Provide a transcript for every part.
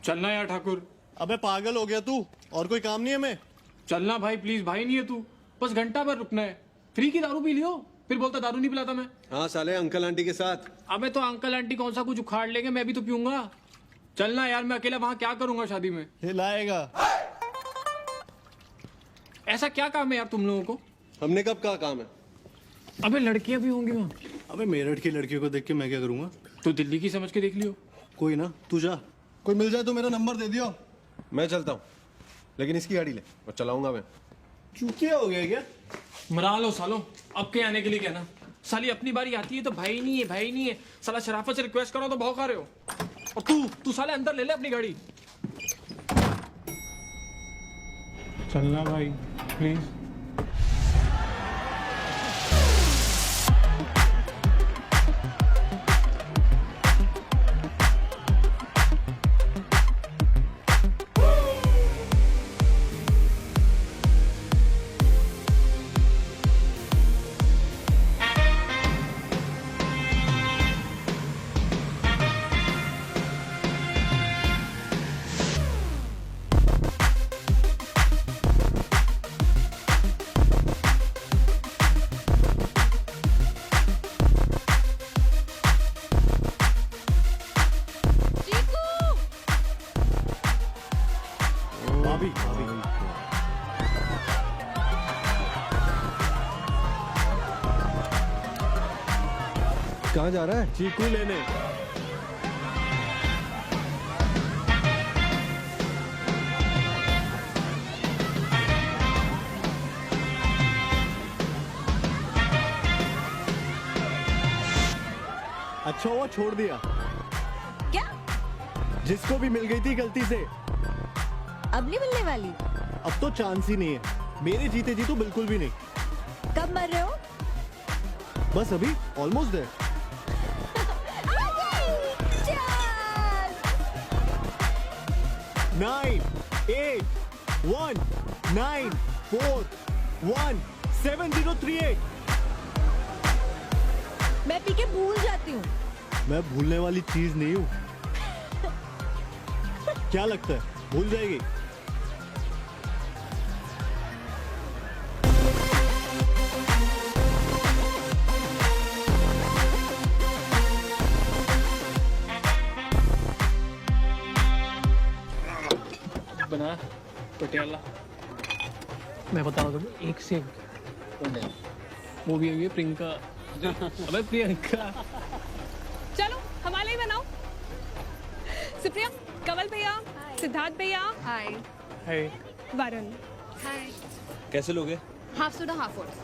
चलना यार ठाकुर। अबे पागल हो गया तू? और कोई काम नहीं है मैं? चलना भाई प्लीज, भाई नहीं है तू, बस घंटा भर रुकना है। फ्री की दारू पी लियो, फिर बोलता दारू नहीं पिलाता मैं। हाँ साले अंकल आंटी के साथ। अबे तो अंकल आंटी कौन सा कुछ उखाड़ लेंगे, मैं भी तो पीऊंगा। चलना यार, मैं अकेला वहां क्या करूंगा शादी में। हिलाएगा। ऐसा क्या काम है यार तुम लोगों को? हमने कब कहा काम है? अबे लड़कियां भी होंगी वहाँ। अबे मेरठ की लड़कियों को देख के मैं क्या करूंगा? तो दिल्ली की समझ के देख लियो। कोई ना, तू जा। कोई मिल जाए तो मेरा नंबर दे दियो। मैं चलता हूँ, लेकिन इसकी गाड़ी ले और चलाऊंगा मैं। चूतिया हो गया क्या? मरा लो सालों, अब के आने के लिए कहना। साली अपनी बारी आती है तो भाई नहीं है, भाई नहीं है। साला शराफत से रिक्वेस्ट करो तो भौंका रहे हो। और तू साले अंदर ले ले अपनी गाड़ी। चलना भाई प्लीज। भाभी भाभी कहाँ जा रहा है? चीकू लेने। अच्छा हुआ छोड़ दिया। क्या? जिसको भी मिल गई थी गलती से। अब नहीं मिलने वाली? अब तो चांस ही नहीं है। मेरे जीते जी तो बिल्कुल भी नहीं। कब मर रहे हो? बस अभी ऑलमोस्ट देयर। चल! 9 8 1 9 4 1 7038। मैं पी के भूल जाती हूँ। मैं भूलने वाली चीज नहीं हूँ। क्या लगता है भूल जाएगी? बना पटियाला। मैं बताऊँ तुम्हें, एक से वो भी है प्रियंका। अबे प्रियंका। चलो हमारे ही बनाओ। सुप्रिया, कमल भैया, सिद्धार्थ भैया, हाय, है वरुण, हाय। कैसे लोगे? Half soda half oats.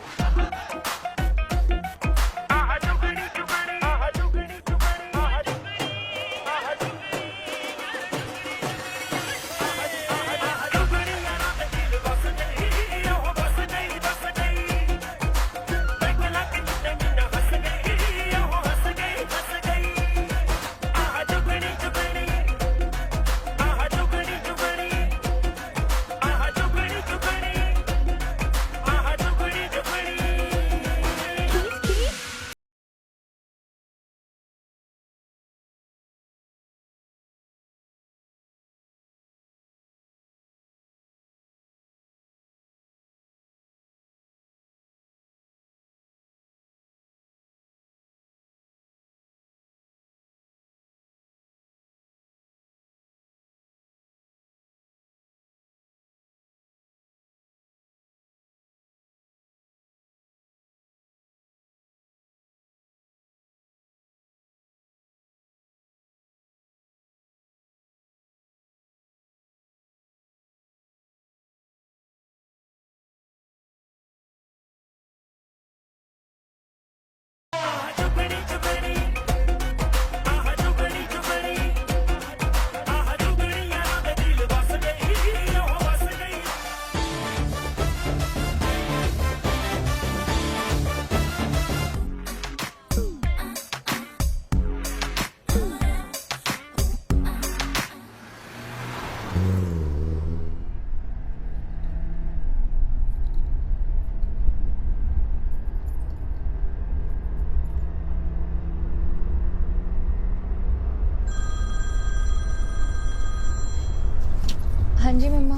हाँ जी मम्मा,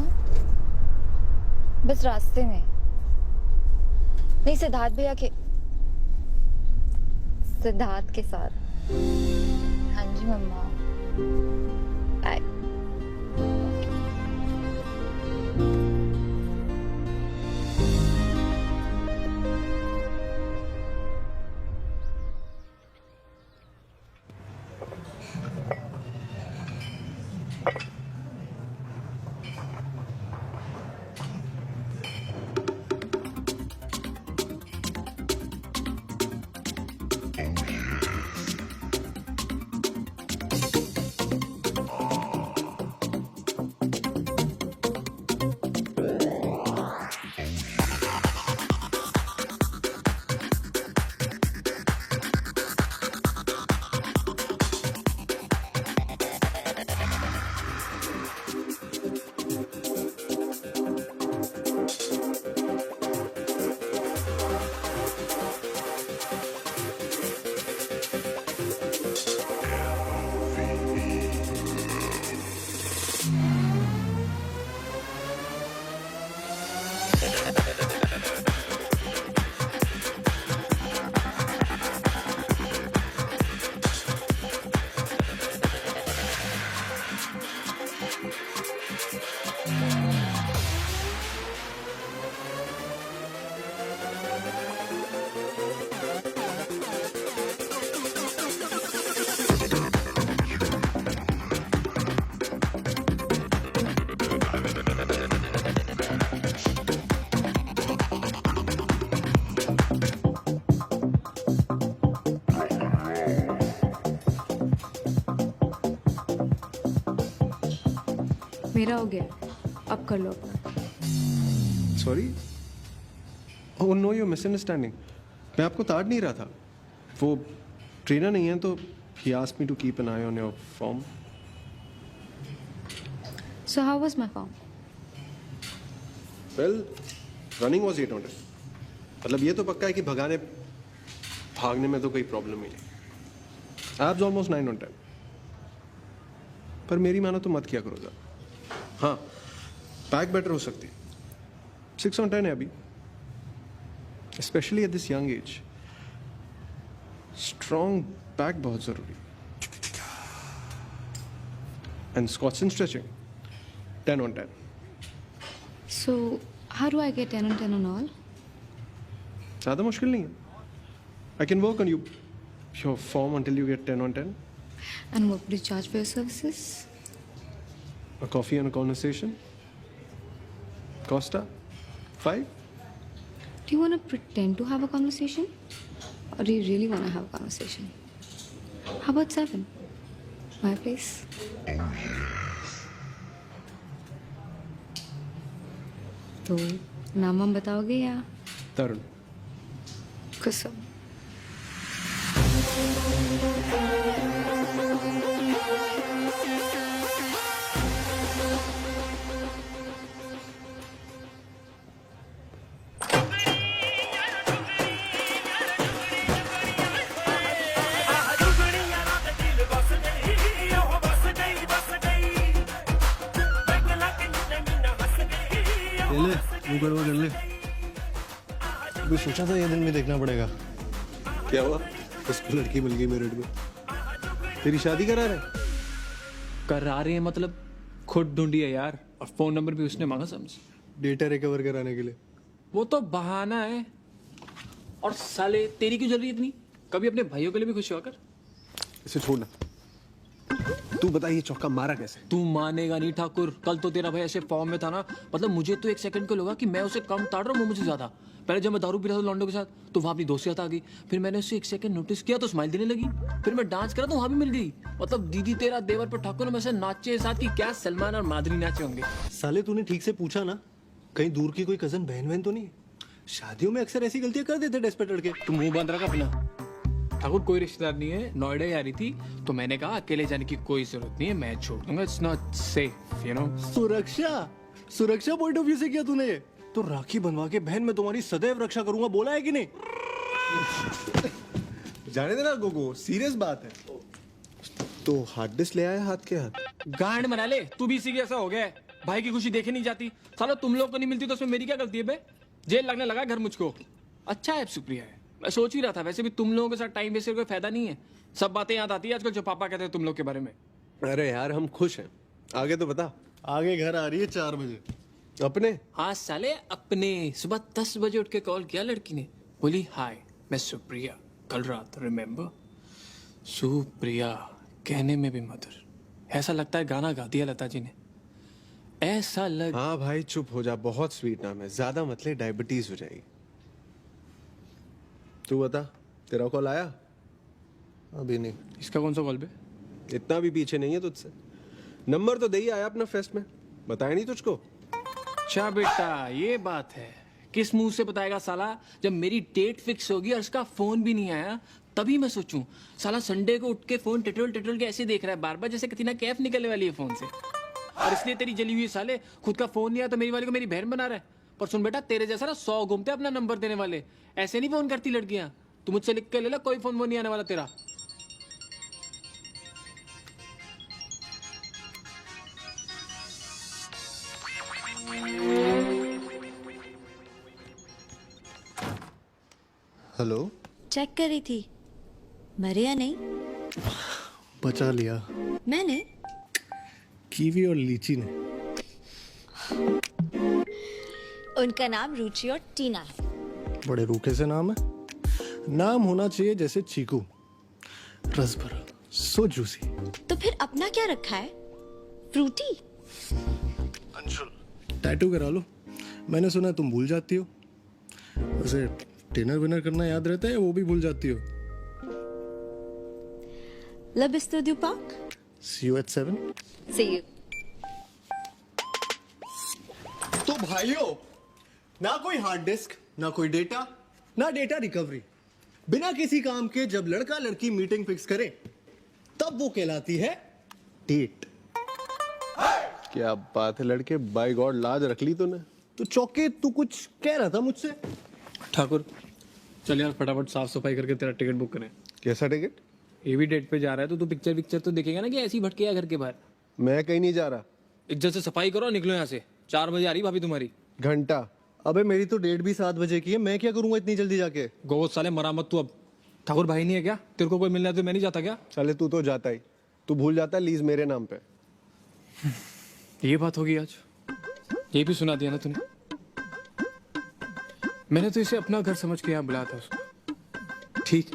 बस रास्ते में। नहीं, सिद्धार्थ के साथ। हाँ जी मम्मा, बाय। मेरा हो गया, अब कर लो अपना। Sorry, oh no, you misunderstanding. मैं आपको ताड़ नहीं रहा था। वो ट्रेनर नहीं है तो he asked me to keep an eye on your form. So how was my form? Well, running was 8 on 10। मतलब ये तो पक्का है कि भागने में तो कोई प्रॉब्लम ही नहीं। Abs almost 9 on 10। पर मेरी मानो तो मत किया करो ज़्यादा। हाँ, बैक बेटर हो सकती है। 6 on 10 है अभी, specially at this young age. Strong back बहुत जरूरी। And squats and stretching 10 on 10। So how do I get 10 on 10 on all? ज़्यादा मुश्किल नहीं है। I can work on you your form until you get 10 on 10। And what would you charge for your services? A coffee and a conversation. Costa 5। Do you want to pretend to have a conversation? Or do you really want to have a conversation? How about 7? My place? तो नाम हम बताओगे या तरुण। कुसुम? ले मुंह कड़वा कर ले। अभी सोचा था ये दिन भी देखना पड़ेगा। क्या हुआ? उसको लड़की मिल गई मेरिट में। तेरी शादी करा रहे? करा रहे हैं मतलब खुद ढूंढी है यार, और फोन नंबर भी उसने मांगा समझ। डेटा रिकवर कराने के लिए। वो तो बहाना है। और साले तेरी क्यों जल रही है इतनी? कभी अपने भाइयों के लिए भी खुश हुआ कर। इसे छोड़ना। तू बता ये चौका मारा कैसे? तू मानेगा नहीं ठाकुर, कल तो तेरा भाई ऐसे फॉर्म में था ना, मतलब मुझे तो 1 सेकंड को लगा कि मैं उसे कम ताड़ रहा हूँ, वो मुझे ज्यादा। पहले जब मैं दारू पी रहा था लॉन्डो के साथ तो वहाँ अपनी दोस्ती आ गई, फिर मैंने उसे 1 सेकंड नोटिस किया तो स्माइल देने लगी, फिर मैं डांस करा तो वहाँ भी मिल गई। मतलब दीदी तेरा देवर पर ठाकुर में से नाचे साथ की क्या सलमान और माधुरी नाचे होंगे। साले तूने ठीक से पूछा ना, कहीं दूर की कोई कजन बहन तो नहीं? शादियों में अक्सर ऐसी गलतियां कर देते डेस्परेट लड़के। तू मुंह बंद रखा अपना। ठाकुर कोई रिश्तेदार नहीं है, नोएडा ही आ रही थी तो मैंने कहा अकेले जाने की कोई जरूरत नहीं है, मैं छोड़ दूंगा, it's not safe you know. सुरक्षा पॉइंट ऑफ व्यू से किया तूने ये? तो राखी बनवा के बहन मैं तुम्हारी सदैव रक्षा करूंगा बोला है कि नहीं? जाने देना गोगो, सीरियस बात है। तो हार्ड डिस्क ले आया हाथ के हाथ। गांड मना ले, तू भी इसी के ऐसा हो गया है। भाई की खुशी देखे नहीं जाती। साला तुम लोग को नहीं मिलती तो उसमें मेरी क्या गलती है बे? जेल लगने लगा घर मुझको। अच्छा है सुप्रिया है। मैं सोच ही रहा था वैसे भी तुम लोगों के साथ टाइम वेस्ट कोई फायदा नहीं है। सब बातें याद आती है आजकल जो पापा कहते हैं तुम लोग के बारे में। अरे यार हम खुश हैं, आगे तो बता। आगे घर आ रही है 4 बजे। अपने हाँ साले अपने। सुबह 10 बजे उठ के कॉल किया लड़की ने, बोली हाय मैं सुप्रिया, कल रात रिमेम्बर। सुप्रिया कहने में भी मधुर, ऐसा लगता है गाना गा दिया लता जी ने। ऐसा लग हाँ भाई चुप हो जा, बहुत स्वीट नाम है, ज्यादा मतलब डायबिटीज हो जाएगी। तू बता, तेरा कॉल आया? अभी नहीं। इसका कौन सा कॉल पे? इतना भी पीछे नहीं है तुझसे। नंबर तो दे ही आया अपना फेस्ट में, बताया नहीं तुझको? अच्छा बेटा ये बात है। किस मुंह से बताएगा साला? जब मेरी डेट फिक्स होगी और उसका फोन भी नहीं आया तभी मैं सोचूं। साला संडे को उठ के फोन टिटोल टिटोल के ऐसे देख रहा है बार बार जैसे कतीना कैफ निकलने वाली है फोन से। और इसलिए तेरी जली हुई साले, खुद का फोन नहीं आया तो मेरी वाली को मेरी बहन बना रहा है। पर सुन बेटा, तेरे जैसा ना 100 घूमते अपना नंबर देने वाले, ऐसे नहीं फोन करती लड़कियां। तू मुझसे लिख के ले ला, कोई फोन वो नहीं आने वाला तेरा। हेलो। चेक करी थी, मरे या नहीं? बचा लिया। मैंने? कीवी और लीची ने। उनका नाम रुचि और टीना है। बड़े रूखे से नाम है। नाम होना चाहिए जैसे चीकू, रस भरा, सो जूसी। तो फिर अपना क्या रखा है? फ्रूटी? अंशुल। टैटू करा लो। मैंने सुना है तुम भूल जाती हो। वैसे डिनर विनर करना याद रहता है, वो भी भूल जाती हो। लबिस्तो दू park? See you at 7। See you. तो भाइयों, ना कोई हार्ड डिस्क, ना कोई डेटा, ना डेटा रिकवरी। बिना किसी काम के जब लड़का लड़की मीटिंग फिक्स करे तब वो कहलाती है डेट। क्या बात है लड़के, बाय गॉड लाज रख ली तूने। तो चौके, तू कुछ कह रहा था मुझसे? ठाकुर चल यार फटाफट साफ सफाई करके तेरा टिकट बुक करें। कैसा टिकट? ये भी डेट पे जा रहा है तो तू पिक्चर तो देखेगा ना कि ऐसी भटके घर के बाहर। मैं कहीं नहीं जा रहा। इज्जत से सफाई करो, निकलो यहाँ से। 4 बजे आ रही भाभी तुम्हारी। घंटा। अबे मेरी तो डेट भी 7 बजे की है, मैं क्या करूंगा इतनी जल्दी जाके? गोवत साले मरामत तू। अब ठाकुर भाई नहीं है क्या तेरे को? कोई मिलना है तो मैं नहीं जाता क्या? चले तू तो जाता ही, तू भूल जाता है लीज मेरे नाम पे। ये बात होगी आज, ये भी सुना दिया ना तूने। मैंने तो इसे अपना घर समझ के यहाँ बुलाया था उसको। ठीक,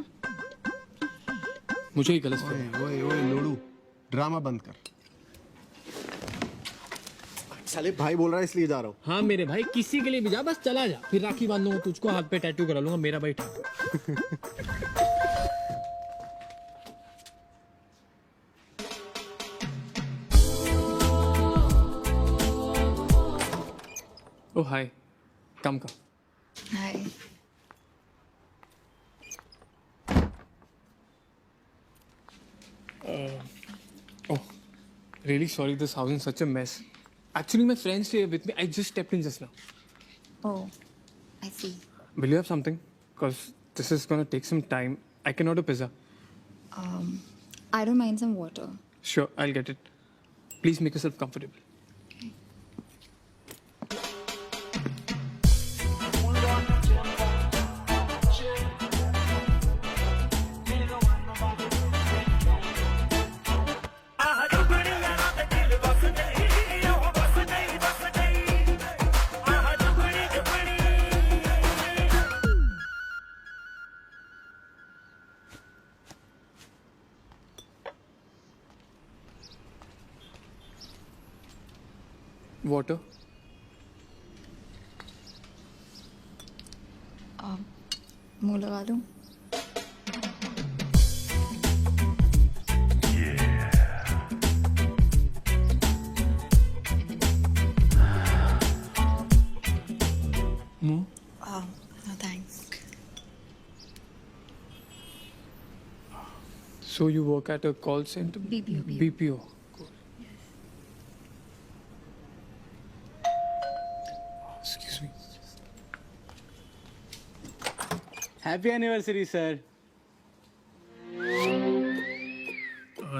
मुझे ही गलत फहमी। ओए ओए लोड़ू, ड्रामा बंद कर। साले भाई बोल रहा है इसलिए जा रहा हूँ। हाँ मेरे भाई, किसी के लिए भी जा, बस चला जा। फिर राखी बांध दूंगा तुझको, हाथ पे टैटू करा लूंगा मेरा भाई ठाकुर। ओ हाय, कम का। Hi. Oh, really sorry. This house is such a mess. Actually, my friends stay with me. I just stepped in just now. Oh, I see. Will you have something? Because this is gonna take some time. I can order pizza. I don't mind some water. Sure, I'll get it. Please make yourself comfortable. Water. मुंह लगा दूं? No? No thanks. So you work at a call center? BPO. BPO. Cool. Excuse me. Happy anniversary sir.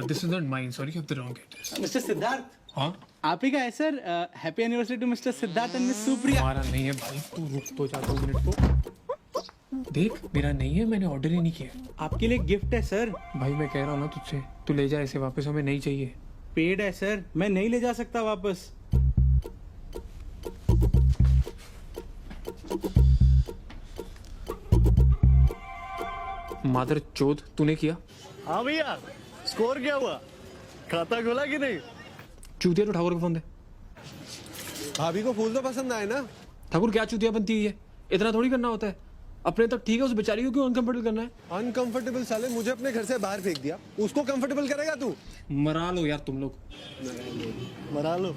This is not mine, sorry, you have the wrong address. Mister Siddharth, हाँ, आप ही का है सर। Happy anniversary to mister Siddharth and miss Supriya. हमारा नहीं है भाई, तू रुक तो जा 2 मिनट को। देख, मेरा नहीं है, मैंने ऑर्डर ही नहीं किया। आपके लिए गिफ्ट है सर। भाई मैं कह रहा हूँ ना तुझसे, तू ले जा इसे वापस, हमें नहीं चाहिए। पेड है सर, मैं नहीं ले जा सकता वापस। मादर चोद, तूने किया? हाँ भैया, स्कोर क्या हुआ? खाता खोला कि नहीं? चूतिया तो ठाकुर को फोन दे। भाभी को फूल तो पसंद आए ना? ठाकुर क्या चूतिया बनती है, इतना थोड़ी करना होता है। अपने तक ठीक है, उस बेचारी को क्यों अनकंफर्टेबल करना है? अनकंफर्टेबल साले, मुझे अपने घर से बाहर फेंक दिया, उसको कंफर्टेबल करेगा तू? मरा लो यार तुम लोग। मरा लो।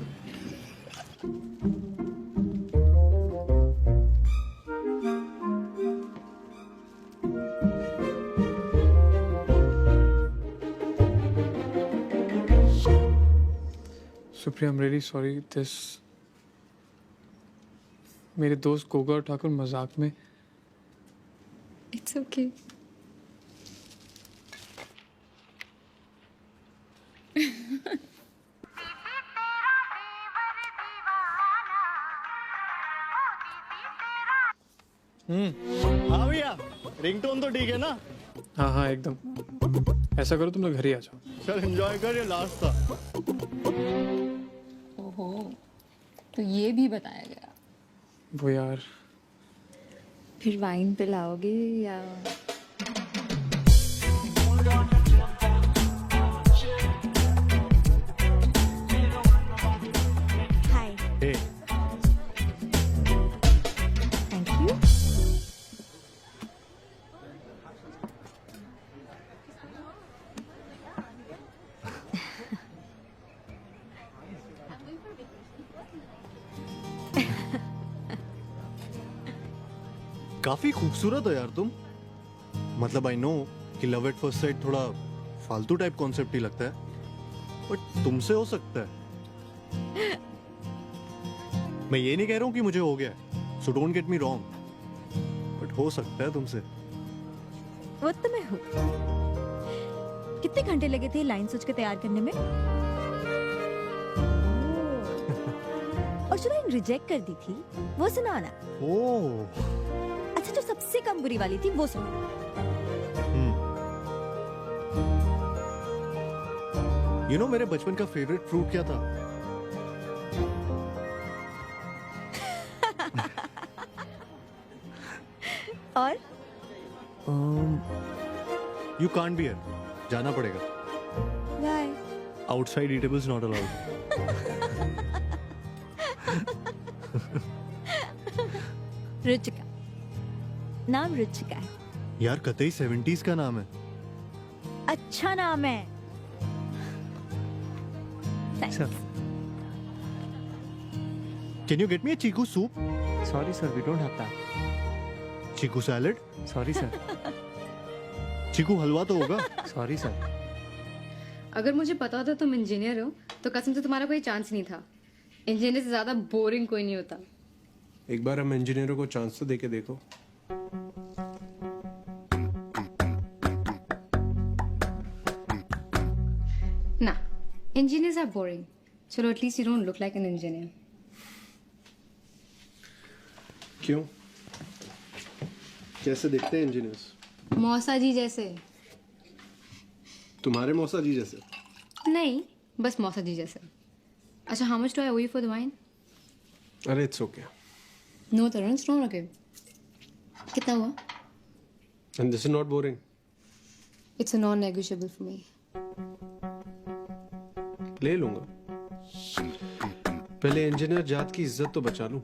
Supriya, I am really sorry. This मेरे दोस्त गोगा और ठाकुर मजाक में। It's okay. हाँ भैया, रिंगटोन तो ठीक है ना? हाँ हाँ एकदम। ऐसा करो तुम लोग घर ही आ जाओ। चल एंजॉय कर, ये लास्ट था। ओहो, तो ये भी बताया गया। वो यार, फिर वाइन पिलाओगे या? हाय। हे, थैंक यू। काफी खूबसूरत हो यार तुम। मतलब आई नो कि लव एट फर्स्ट साइट थोड़ा फालतू टाइप कॉन्सेप्ट ही लगता है, बट तुमसे हो सकता है। मैं ये नहीं कह रहा हूं कि मुझे हो गया, so don't get me wrong, but हो सकता है तुमसे। वो तो मैं हूँ। कितने घंटे लगे थे लाइन सोच के तैयार करने में? और जो लाइन रिजेक्ट कर दी थी वो सुनाना। ओह, अच्छा, जो सबसे कम बुरी वाली थी वो सुना। यू नो मेरे बचपन का फेवरेट फ्रूट क्या था? और यू कांट बी हियर, जाना पड़ेगा। Bye. Outside eatables not allowed. Ruchika, नाम रुचिका है। यार कतई 70s का नाम है। अच्छा नाम है। Thanks. Can you get me a chikoo soup? Sorry sir, we don't have that. Chikoo salad? Sorry sir. चीकू हलवा तो होगा। Sorry sir. अगर मुझे पता होता तुम इंजीनियर हो तो कसम से तुम्हारा कोई चांस नहीं था। इंजीनियर से ज्यादा बोरिंग कोई नहीं होता। एक बार हम इंजीनियरों को चांस तो देके देखो। ना, engineers are boring. चलो, at least you don't look like an engineer. क्यों? कैसे दिखते हैं इंजीनियर्स? मौसा जी जैसे। तुम्हारे मौसा जी जैसे? नहीं, बस मौसा जी जैसे। अच्छा, how much do I owe you for the wine? अरे it's okay. No, Tarun, it's not okay. कितना हुआ? And this is not boring. It's a non-negotiable for me. ले लूंगा, पहले इंजीनियर जात की इज्जत तो बचा लूं।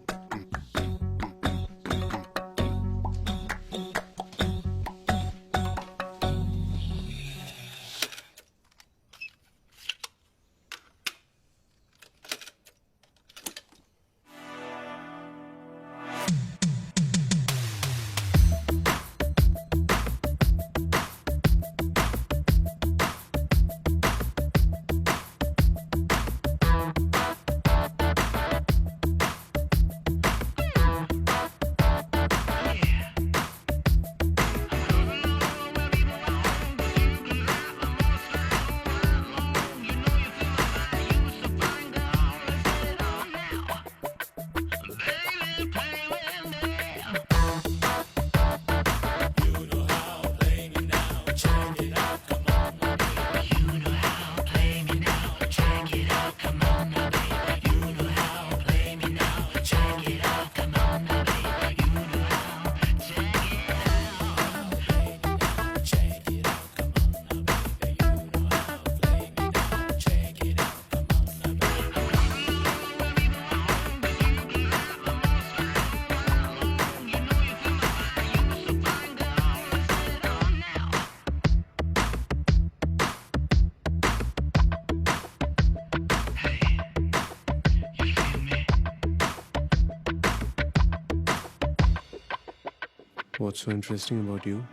What's so interesting about you?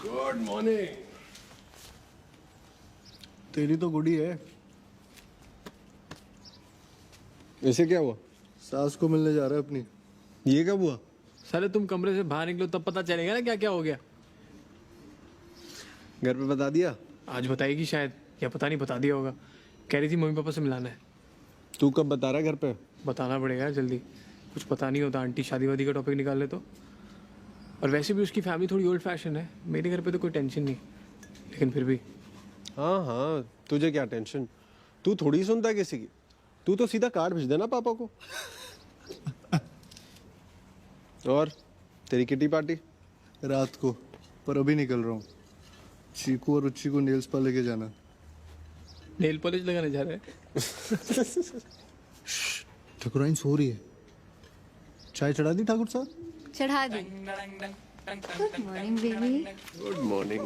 Good morning. तेरी तो गुडी है। ऐसे क्या हुआ? सास को मिलने जा रहा है अपनी। ये कब हुआ? साले तुम कमरे से बाहर निकलो तब पता चलेगा ना क्या क्या हो गया। घर पे बता दिया? आज बताएगी शायद, या पता नहीं बता दिया होगा। कह रही थी मम्मी पापा से मिलाना है। तू कब बता रहा है घर पे? बताना पड़ेगा जल्दी, कुछ पता नहीं होता। आंटी शादी वादी का टॉपिक निकाल ले तो। और वैसे भी उसकी फैमिली थोड़ी ओल्ड फैशन है। मेरे घर पे तो कोई टेंशन नहीं, लेकिन फिर भी। हाँ हाँ, तुझे क्या टेंशन? तू थोड़ी सुनता है किसी की। तू तो सीधा कार्ड भेज देना पापा को। और तेरी किटी पार्टी? रात को, पर अभी निकल रहा हूँ। चीकू और रुचि को नेल्स पर लेके जाना। नेल पॉलिश लगाने जा रहे हैं। ठकुराइन सो रही है। चाय चढ़ा दी ठाकुर साहब? चढ़ा दी। Good morning baby. Good morning.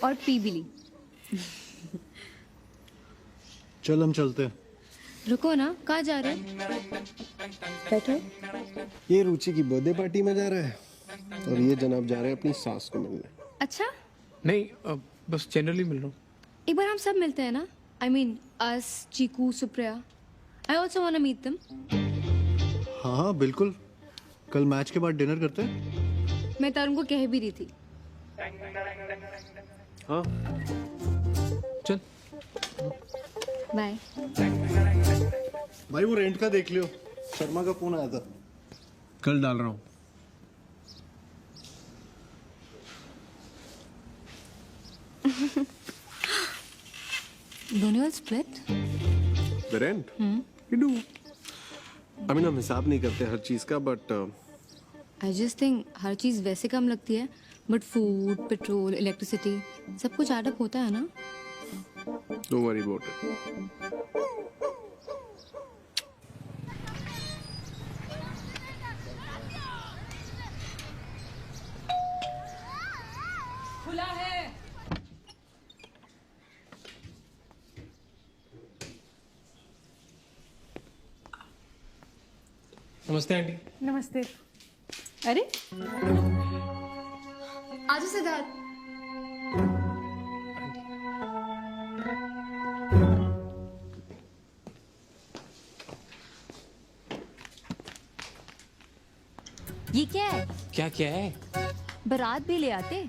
और पी भी ली। चल हम चलते हैं। रुको ना, कहाँ जा रहे हो? बैठो। ये रुचि की बर्थडे पार्टी में जा रहा है और ये जनाब जा रहे हैं अपनी सास को मिलने। अच्छा, नहीं बस जनरली मिल रहा हूँ। एक बार हम सब मिलते हैं ना। I mean, us, Chiku, Supriya. I also want to meet them. हाँ हाँ बिल्कुल। कल मैच के बाद डिनर करते हैं। मैं तरुण को कह भी रही थी। हाँ चल बाय। भाई वो रेंट का देख लियो, शर्मा का फोन आया था। कल डाल रहा हूँ। Don't you all split? The rent? We do. I mean, हम हिसाब नहीं करते हर चीज का, but I just think हर चीज़ वैसे कम लगती है, but food, petrol, electricity, सब कुछ add up होता है ना? don't worry about it. खुला है। नमस्ते आंटी। नमस्ते। अरे आजा सिद्धार्थ। ये क्या है? क्या क्या है? बारात भी ले आते।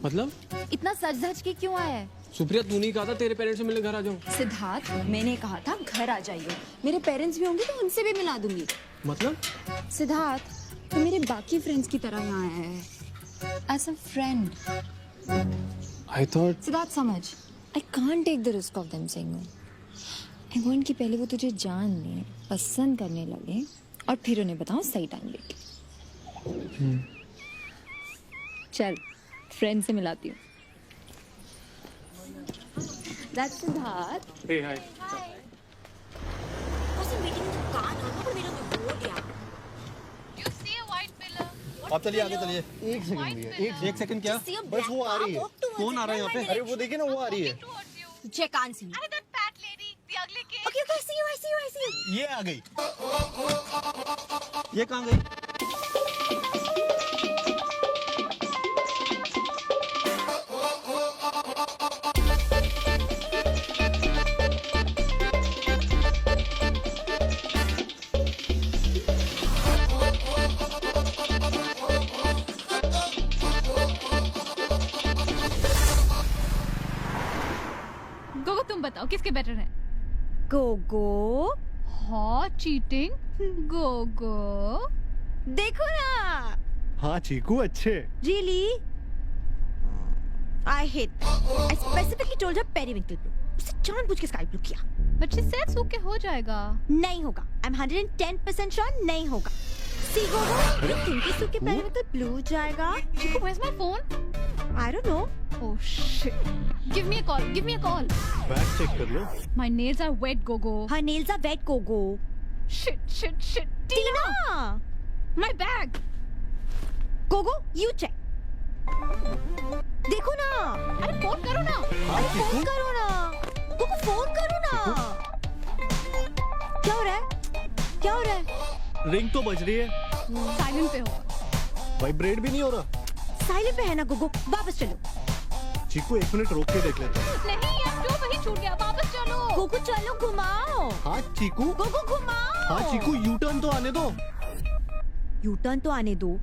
मतलब इतना सज धज के क्यों आया है? सुप्रिया तू नहीं कहा था तेरे पेरेंट्स से मिलने घर आ जाऊँ? सिद्धार्थ, मैंने कहा था घर आ जाइए। मेरे पेरेंट्स भी होंगे तो उनसे भी मिला दूंगी। मतलब सिद्धार्थ, तो मेरे बाकी फ्रेंड्स की तरह यहाँ आया है। As a friend. I thought. Siddharth समझ, I can't take the risk of them saying no. I want कि पहले वो तुझे जान लें, पसंद करने लगे और फिर उन्हें बताओ सही टाइम लेके। चल, फ्रेंड से मिलाती हूँ। That's Siddharth. हे हाय। आप चलिए आगे चलिए। एक सेकंड भैया, एक सेकंड क्या? बस वो आ रही है। कौन आ रहा है यहाँ पे? अरे वो देखिए ना, वो आ रही है। Check can't see. That fat lady, the ugly kid. Okay, okay, I see you, I see you, I see you. ये आ गई। ये कहाँ गई? गोगो तुम बताओ किसके बेटर हैं? Gogo, hot cheating Gogo. देखो ना। हाँ चीकू अच्छे। Really? I hate that. I specifically told her periwinkle blue. उसे जानबूझ के स्काई ब्लू किया। बट शी सेड सूखे हो जाएगा। नहीं होगा। I'm 110% sure नहीं होगा। See गोगो, you think इस सूखे periwinkle blue जाएगा? Chico, where's my phone? I don't know. Oh shit. Give me a call. Give me a call. Bag check कर लो। My nails are wet, Gogo. Her nails are wet, Gogo. Shit. Tina! My bag. Gogo, you check. देखो ना। अरे phone करो ना। अरे phone करो ना। गोगो फोन करो ना। क्या हो रहा है? क्या हो रहा है? रिंग तो बज रही है। साइलेंट पे होगा। वाइब्रेट भी नहीं हो रहा। साइलेंट पे है ना गोगो, वापस चलो। चीकू 1 मिनट रोक के देख लेते हैं। नहीं यार, जो वही छूट गया, वापस चलो। गोगो चलो घुमाओ। हाँ चीकू। गोगो घुमाओ। हाँ चीकू, यू टर्न तो आने दो। यू टर्न तो आने दो।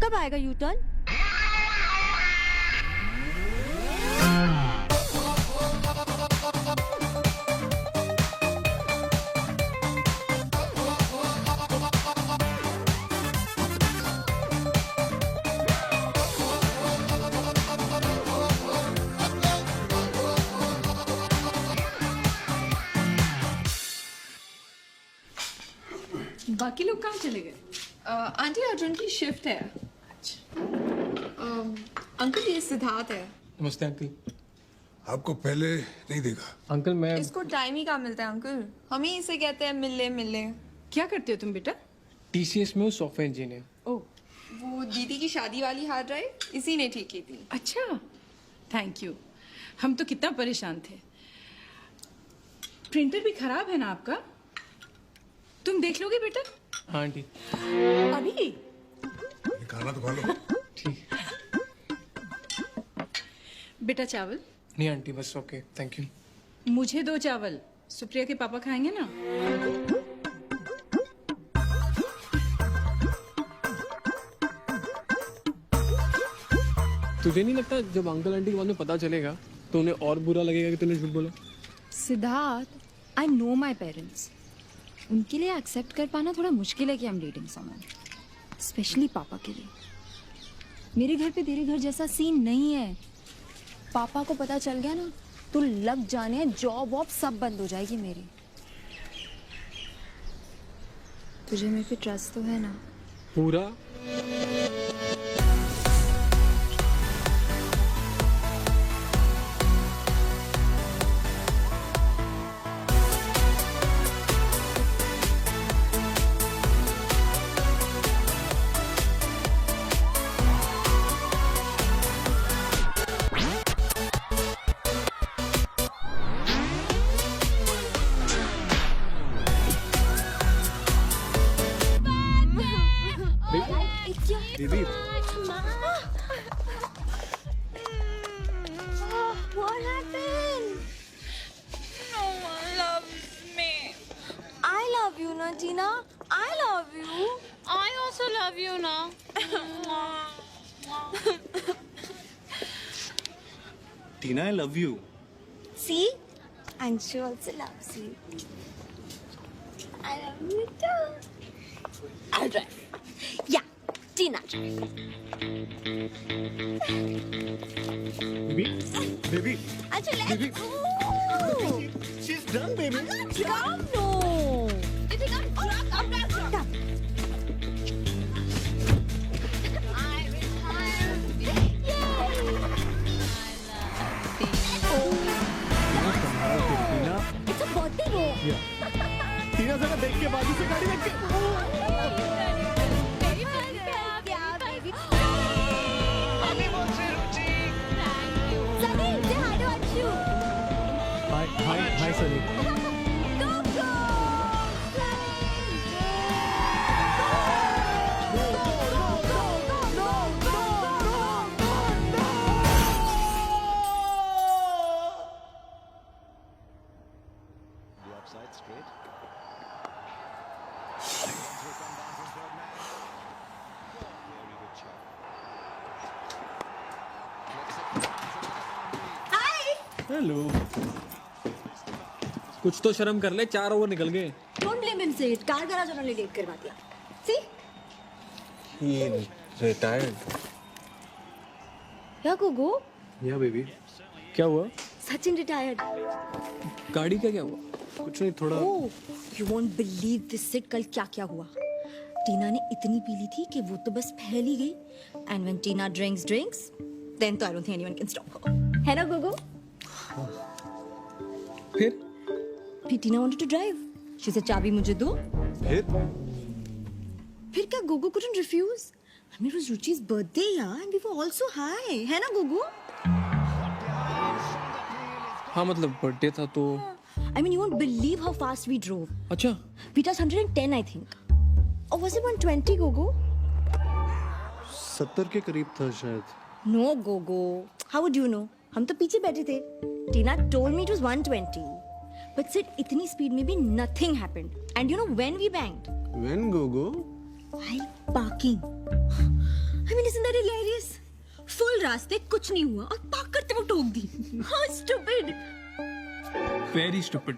कब आएगा यू टर्न? बाकी लोग कहाँ चले गए? आंटी अर्जुन की शिफ्ट है। अंकल ये सिद्धार्थ है। नमस्ते अंकल। आपको पहले नहीं देखा। अंकल मैं इसको टाइम ही कहाँ मिलता है अंकल, हम ही इसे कहते हैं मिल ले। क्या करते हो तुम बेटा? TCS में हूँ, सॉफ्टवेयर इंजीनियर। ओह, वो दीदी की शादी वाली हार्ड ड्राइव इसी ने ठीक की थी। अच्छा, थैंक यू। हम तो कितना परेशान थे। प्रिंटर भी खराब है ना आपका? तुम देख लोगे बेटा? हाँ आंटी। अभी खाना तो खा लो। ठीक। बेटा चावल नहीं आंटी, बस ओके, थैंक यू। मुझे 2 चावल, सुप्रिया के पापा खाएंगे ना? तुझे नहीं लगता जब अंकल आंटी के बाद में पता चलेगा तो उन्हें और बुरा लगेगा कि तूने झूठ बोला? Siddharth, I know my parents. उनके लिए एक्सेप्ट कर पाना थोड़ा मुश्किल है कि I am dating someone, specially पापा के लिए। मेरे घर पे तेरे घर जैसा सीन नहीं है। पापा को पता चल गया ना तो लग जाने, जॉब वॉब सब बंद हो जाएगी मेरी। तुझे मेरे पे ट्रस्ट तो है ना? पूरा। दीदी What happened? No one loves me. I love you, na Tina. I love you. I also love you now. Tina, I love you. See? And she also loves you. I love you too. I'll drive. Yeah, Tina drive. Baby. Achha, let's Baby. go. She's done, baby. Come, no. You think I'm drunk? I'm not drunk. Come. I retire. Tina, It's a birthday row. टीना जरा देख के बाजू से गाड़ी रख के। मेरी बहन पे आ गई। हाय सनी। हेलो। कुछ तो शर्म कर ले, 4 ओवर निकल गए। Don't blame him, Sid. Car garage उन्होंने लेट करवा दिया। See? He retired. क्या गोगो? Yeah, baby. क्या हुआ? सचिन retired. गाड़ी का क्या हुआ? कुछ नहीं, थोड़ा Oh, you won't believe this, Sid. कल क्या हुआ? टीना ने इतनी पी ली थी कि वो तो बस फैल ही गई। And when Tina drinks, then तो I don't think anyone can stop her. है ना गोगो? फिर टीना wanted to drive. She said चाबी मुझे दो। फिर क्या Gogo couldn't refuse? I mean, it was Ruchi's birthday, yeah, and we were also high. है ना गोगो? हाँ मतलब बर्थडे था तो। I mean, you won't believe how fast we drove. अच्छा। We touched 110, I think. Or was it 120, Gogo? 70 के करीब था शायद। No, Gogo. How would you know? हम तो पीछे बैठे थे। Tina told me it was 120. But Sid, इतनी स्पीड में भी nothing happened. And you know when we banged? When, Gogo? While parking. I mean, isn't that hilarious? Full रास्ते कुछ नहीं हुआ और पार्क करते वो ठोक दी। How stupid! Very stupid.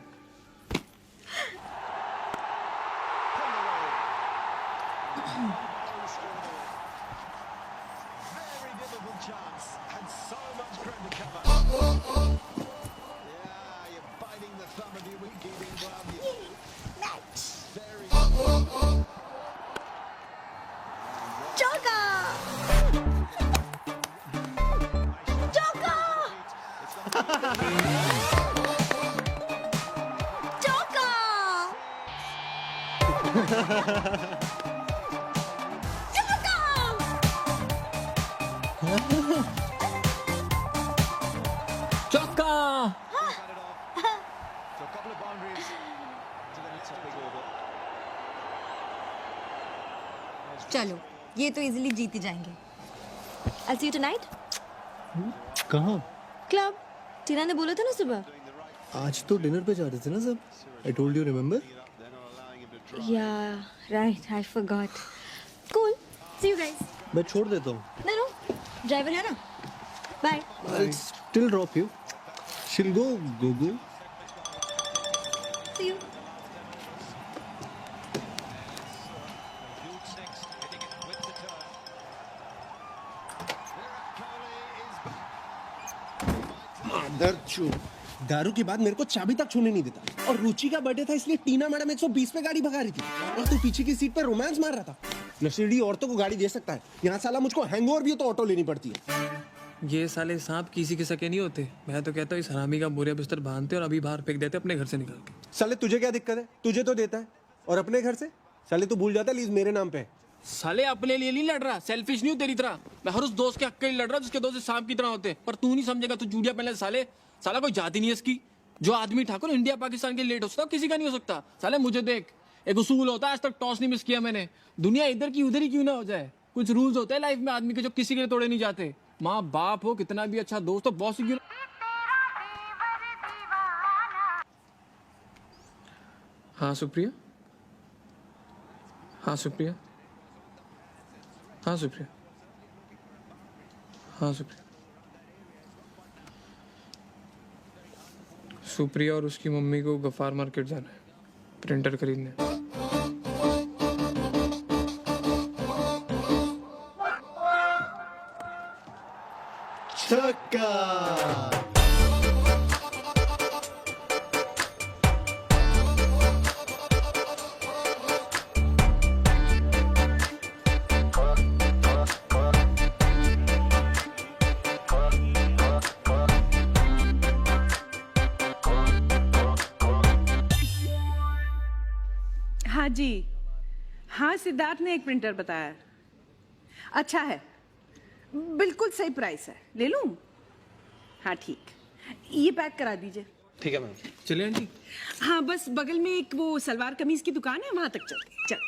चौका। चलो, ये तो इजीली जीत ही जाएंगे। I'll see you tonight. कहाँ? Club. टीना ने बोला था ना सुबह। आज तो डिनर पे जा रहे थे ना सब। I told you, remember? Yeah, right. I forgot. Cool. See you guys. मैं छोड़ देता हूँ। No. ड्राइवर है ना? Bye. I'll still drop you. She'll go, Gogo. See you. दारू के बाद मेरे को चाबी तक छूने नहीं देता। और रुचि का बर्थडे था इसलिए टीना मैडम 120 पे गाड़ी भगा रही थी और तू पीछे की सीट पे रोमांस मार रहा था। नशेड़ी औरतों को गाड़ी दे सकता है, यहाँ साला मुझको हैंगओवर भी हो तो ऑटो लेनी पड़ती है। ये साले सांप किसी के सके नहीं होते। मैं तो कहता हूँ इस हरामी का बोरिया बिस्तर बांधते और अभी बाहर फेंक देते अपने घर से निकाल के। साले तुझे क्या दिक्कत है? तुझे तो देता है। और अपने घर से साले तू भूल जाता है लीज मेरे नाम पे है। साले अपने लिए नहीं लड़ रहा, सेल्फिश नहीं हूँ तेरी तरह। मैं हर उस दोस्त के हक के लिए लड़ रहा जिसके दोस्त सांप की तरह होते। पर तू नहीं समझेगा, तू जूड़िया पहले साले। साला कोई जाति नहीं है इसकी। जो आदमी ठाकुर इंडिया पाकिस्तान के लेट हो सकता किसी का नहीं हो सकता। साले मुझे देख, एक उसूल होता है, आज तक टॉस नहीं मिस किया मैंने। दुनिया इधर की उधर ही क्यों ना हो जाए, कुछ रूल्स होते हैं लाइफ में आदमी के जो किसी के लिए तोड़े नहीं जाते। माँ बाप हो, कितना भी अच्छा दोस्त हो, बॉस क्यों। हाँ सुप्रिया, हाँ सुप्रिया, हाँ सुप्रिया, हाँ सुप्रिया। सुप्रिया और उसकी मम्मी को गफ्फार मार्केट जाना है, प्रिंटर खरीदने। छक्का। हाँ जी, हाँ सिद्धार्थ ने एक प्रिंटर बताया। अच्छा है, बिल्कुल सही प्राइस है, ले लूं? हाँ ठीक, ये पैक करा दीजिए। ठीक है मैम। चले आंटी। हाँ बस बगल में एक वो सलवार कमीज की दुकान है, वहां तक चलते हैं। चल।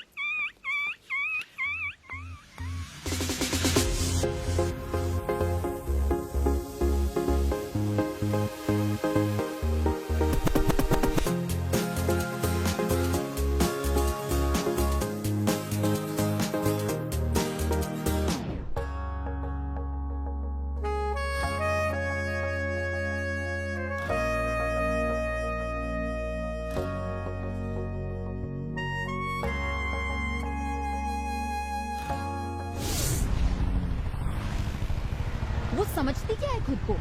वो समझती क्या है खुद को?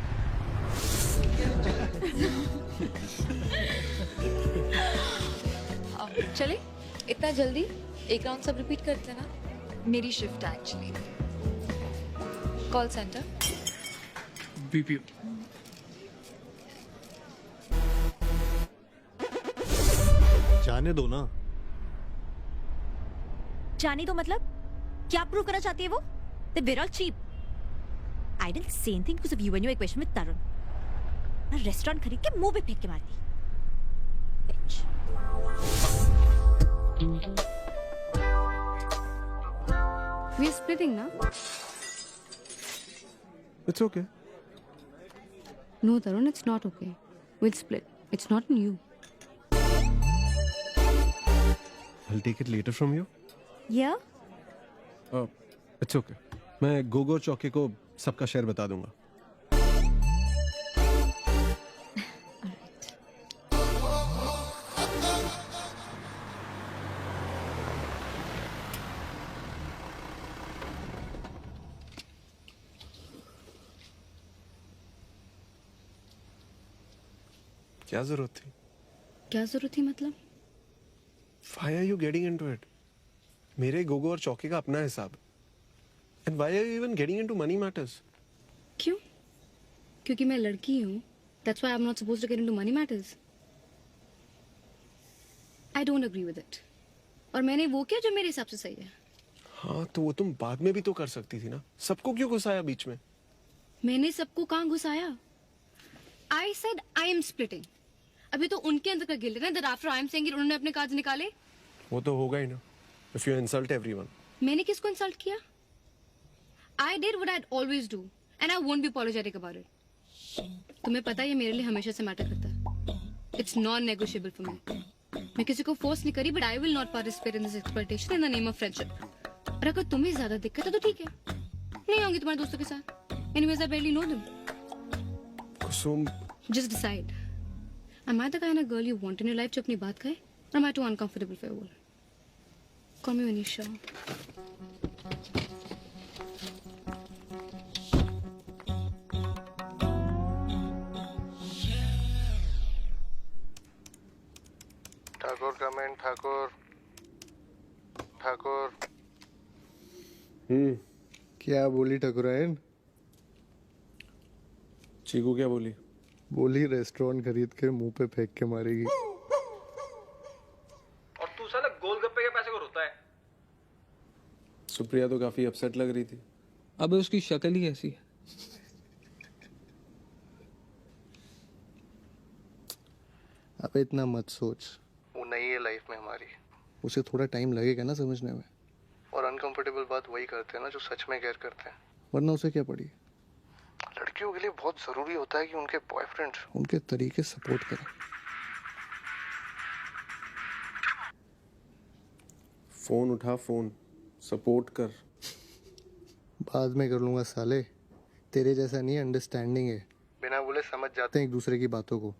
चले इतना जल्दी एक राउंड सब रिपीट करते हैं ना। मेरी शिफ्ट है एक्चुअली। Call centre. बीपीओ। जाने दो ना। जाने दो मतलब क्या प्रूव करना चाहती है वो? They were all cheap. I didn't say anything because of you and your equation with Tarun. मैं रेस्टोरेंट खरीद के मुंह पे फेंक के मारती। Bitch. We are splitting now. It's okay. No, Tarun, it's not okay. We'll split. It's not on you. I'll take it later from you. Yeah? It's okay. मैं गोगो और चौके को सबका शेयर बता दूंगा। क्या जरूरत थी? क्या जरूरत थी मतलब? Why are you getting into it? मेरे गोगो और चौके का अपना हिसाब। And why are you even getting into money matters? क्यों? क्योंकि मैं लड़की हूँ। That's why I'm not supposed to get into money matters. I don't agree with it. और मैंने वो किया जो मेरे हिसाब से सही है। हाँ तो वो तुम बाद में भी तो कर सकती थी ना। सबको क्यों घुसाया बीच में? मैंने सबको कहाँ घुसाया? I said I am splitting. अभी तो उनके अंदर का गिल्ट है ना that after I am saying it उन्होंने अपने कार्ड निकाले। वो तो होगा ही ना। If you insult everyone. मैंने किसको इंसल्ट किया? I did what I'd always do and I won't be apologetic about it. तुम्हें पता है ये मेरे लिए हमेशा से मैटर करता है. It's non-negotiable for me. मैं किसी को फोर्स नहीं करी but I will not participate in this exploitation in the name of friendship. और अगर तुम्हें ज्यादा दिक्कत है तो ठीक है. नहीं आऊंगी तुम्हारे दोस्तों के साथ. Anyways, I barely know them. Kusum. Just decide. Am I the kind of girl you want in your life जो अपनी बात कहे? Or am I too uncomfortable for your world? Call me when you're sure. Thakur comment Thakur. Thakur. क्या बोली ठाकुरायन? चीकू क्या बोली? बोली रेस्टोरेंट खरीद के मुंह पे फेंक के मारेगी। और तू साला गोलगप्पे के पैसे को रोता है। सुप्रिया तो काफी अपसेट लग रही थी। अबे उसकी शक्ल ही ऐसी है। अब इतना मत सोच, वो नहीं है लाइफ में हमारी। उसे थोड़ा टाइम लगेगा ना समझने में। और अनकंफर्टेबल बात वही करते हैं ना जो सच में केयर करते हैं, वरना उसे क्या पड़ी। लड़कियों के लिए बहुत जरूरी होता है कि उनके बॉयफ्रेंड उनके तरीके सपोर्ट करें। फोन उठा, फोन सपोर्ट कर। बाद में कर लूंगा साले, तेरे जैसा नहीं अंडरस्टैंडिंग है। बिना बोले समझ जाते हैं एक दूसरे की बातों को।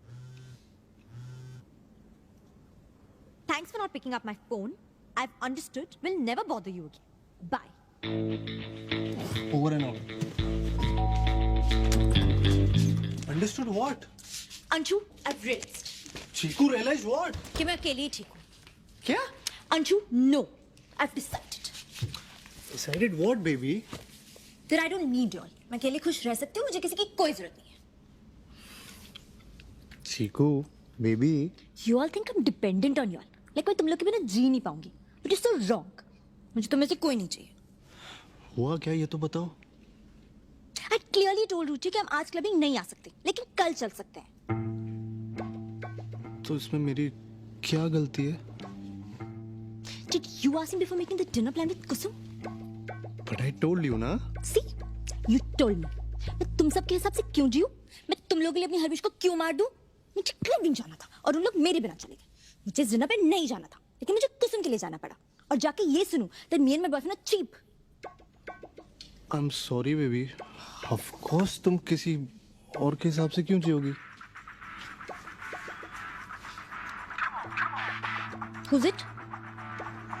Thanks for not picking up my phone. I've understood. Will never bother you again. Bye. Over and out. Understood what? Anshu, I've realized. Chiku realized what? कि मैं अकेली ही ठीक हूँ. क्या? Anshu, no. I've decided. Decided what, baby? That I don't need y'all. मैं अकेले खुश रह सकती हूँ. मुझे किसी की कोई जरूरत नहीं है. Chiku, baby. You all think I'm dependent on y'all. Like मैं तुम लोग के बिना जी नहीं पाऊंगी. But it's so wrong. मुझे तुम में से कोई नहीं चाहिए. हुआ क्या ये तो बताओ. I clearly told रुचि कि हम आज क्लबिंग नहीं आ सकते, लेकिन कल चल सकते हैं. तो इसमें मेरी क्या गलती है? Did you ask him before making the dinner plan with Kusum? But I told you ना. See, you told me. मैं तुम सब के हिसाब से क्यों जीऊं? मैं तुम लोगों के लिए अपनी हर विश को क्यों मार दूं? मुझे क्लबिंग जाना था और उन लोग मेरे बिना चले गए। मुझे इस डिनर पे नहीं जाना था, लेकिन मुझे कुसुम के लिए जाना पड़ा और जाके ये सुनूं that me and my boyfriend are cheap. I'm sorry baby. Of course तुम किसी और के हिसाब से क्यों जियोगी? Who's it?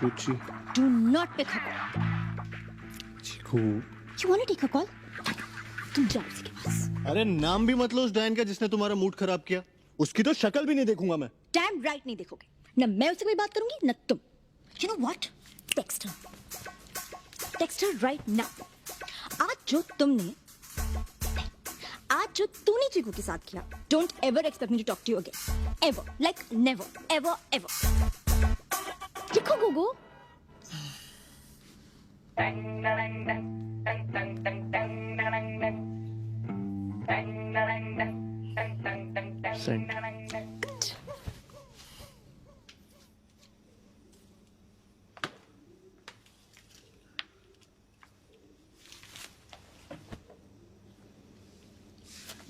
Ruchi. Do not pick her call. Chiku. You want to take her call? तुम जाओ उसके पास. अरे नाम भी मत लो उस डायन का जिसने तुम्हारा मूड खराब किया. उसकी तो शक्ल भी नहीं देखूंगा मैं. Damn right नहीं देखोगे. न मैं उससे कोई बात करूंगी न तुम. You know what? Text her. Text her right now. आज जो तूने चीकू के साथ किया, don't ever expect me to talk to you again. Ever. Like never. Ever. Ever. लिखो गोगो. Send.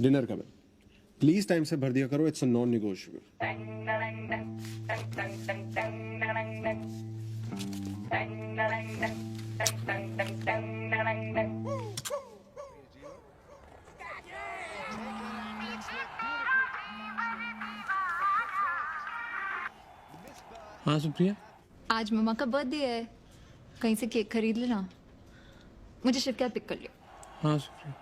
डिनर का बिल प्लीज टाइम से भर दिया करो. It's a non negotiable. हाँ सुप्रिया. आज मम्मा का बर्थडे है, कहीं से केक खरीद लेना. मुझे शिव के साथ पिक कर लियो. हाँ सुप्रिया.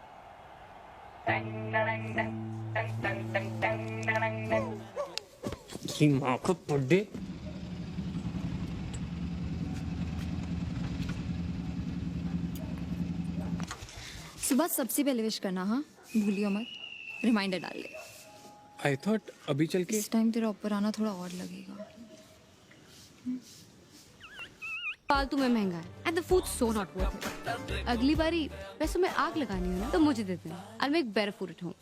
माँ का बर्थडे. सुबह सबसे पहले विश करना. हाँ भूलियो मत. रिमाइंडर डाल ले. आई थॉट अभी चल के. इस टाइम तेरा ऊपर आना थोड़ा और लगेगा. फालतू में महंगा है and the food so not worth it. अगली बारी पैसों में आग लगानी हो ना तो मुझे दे देना. I make better food at home.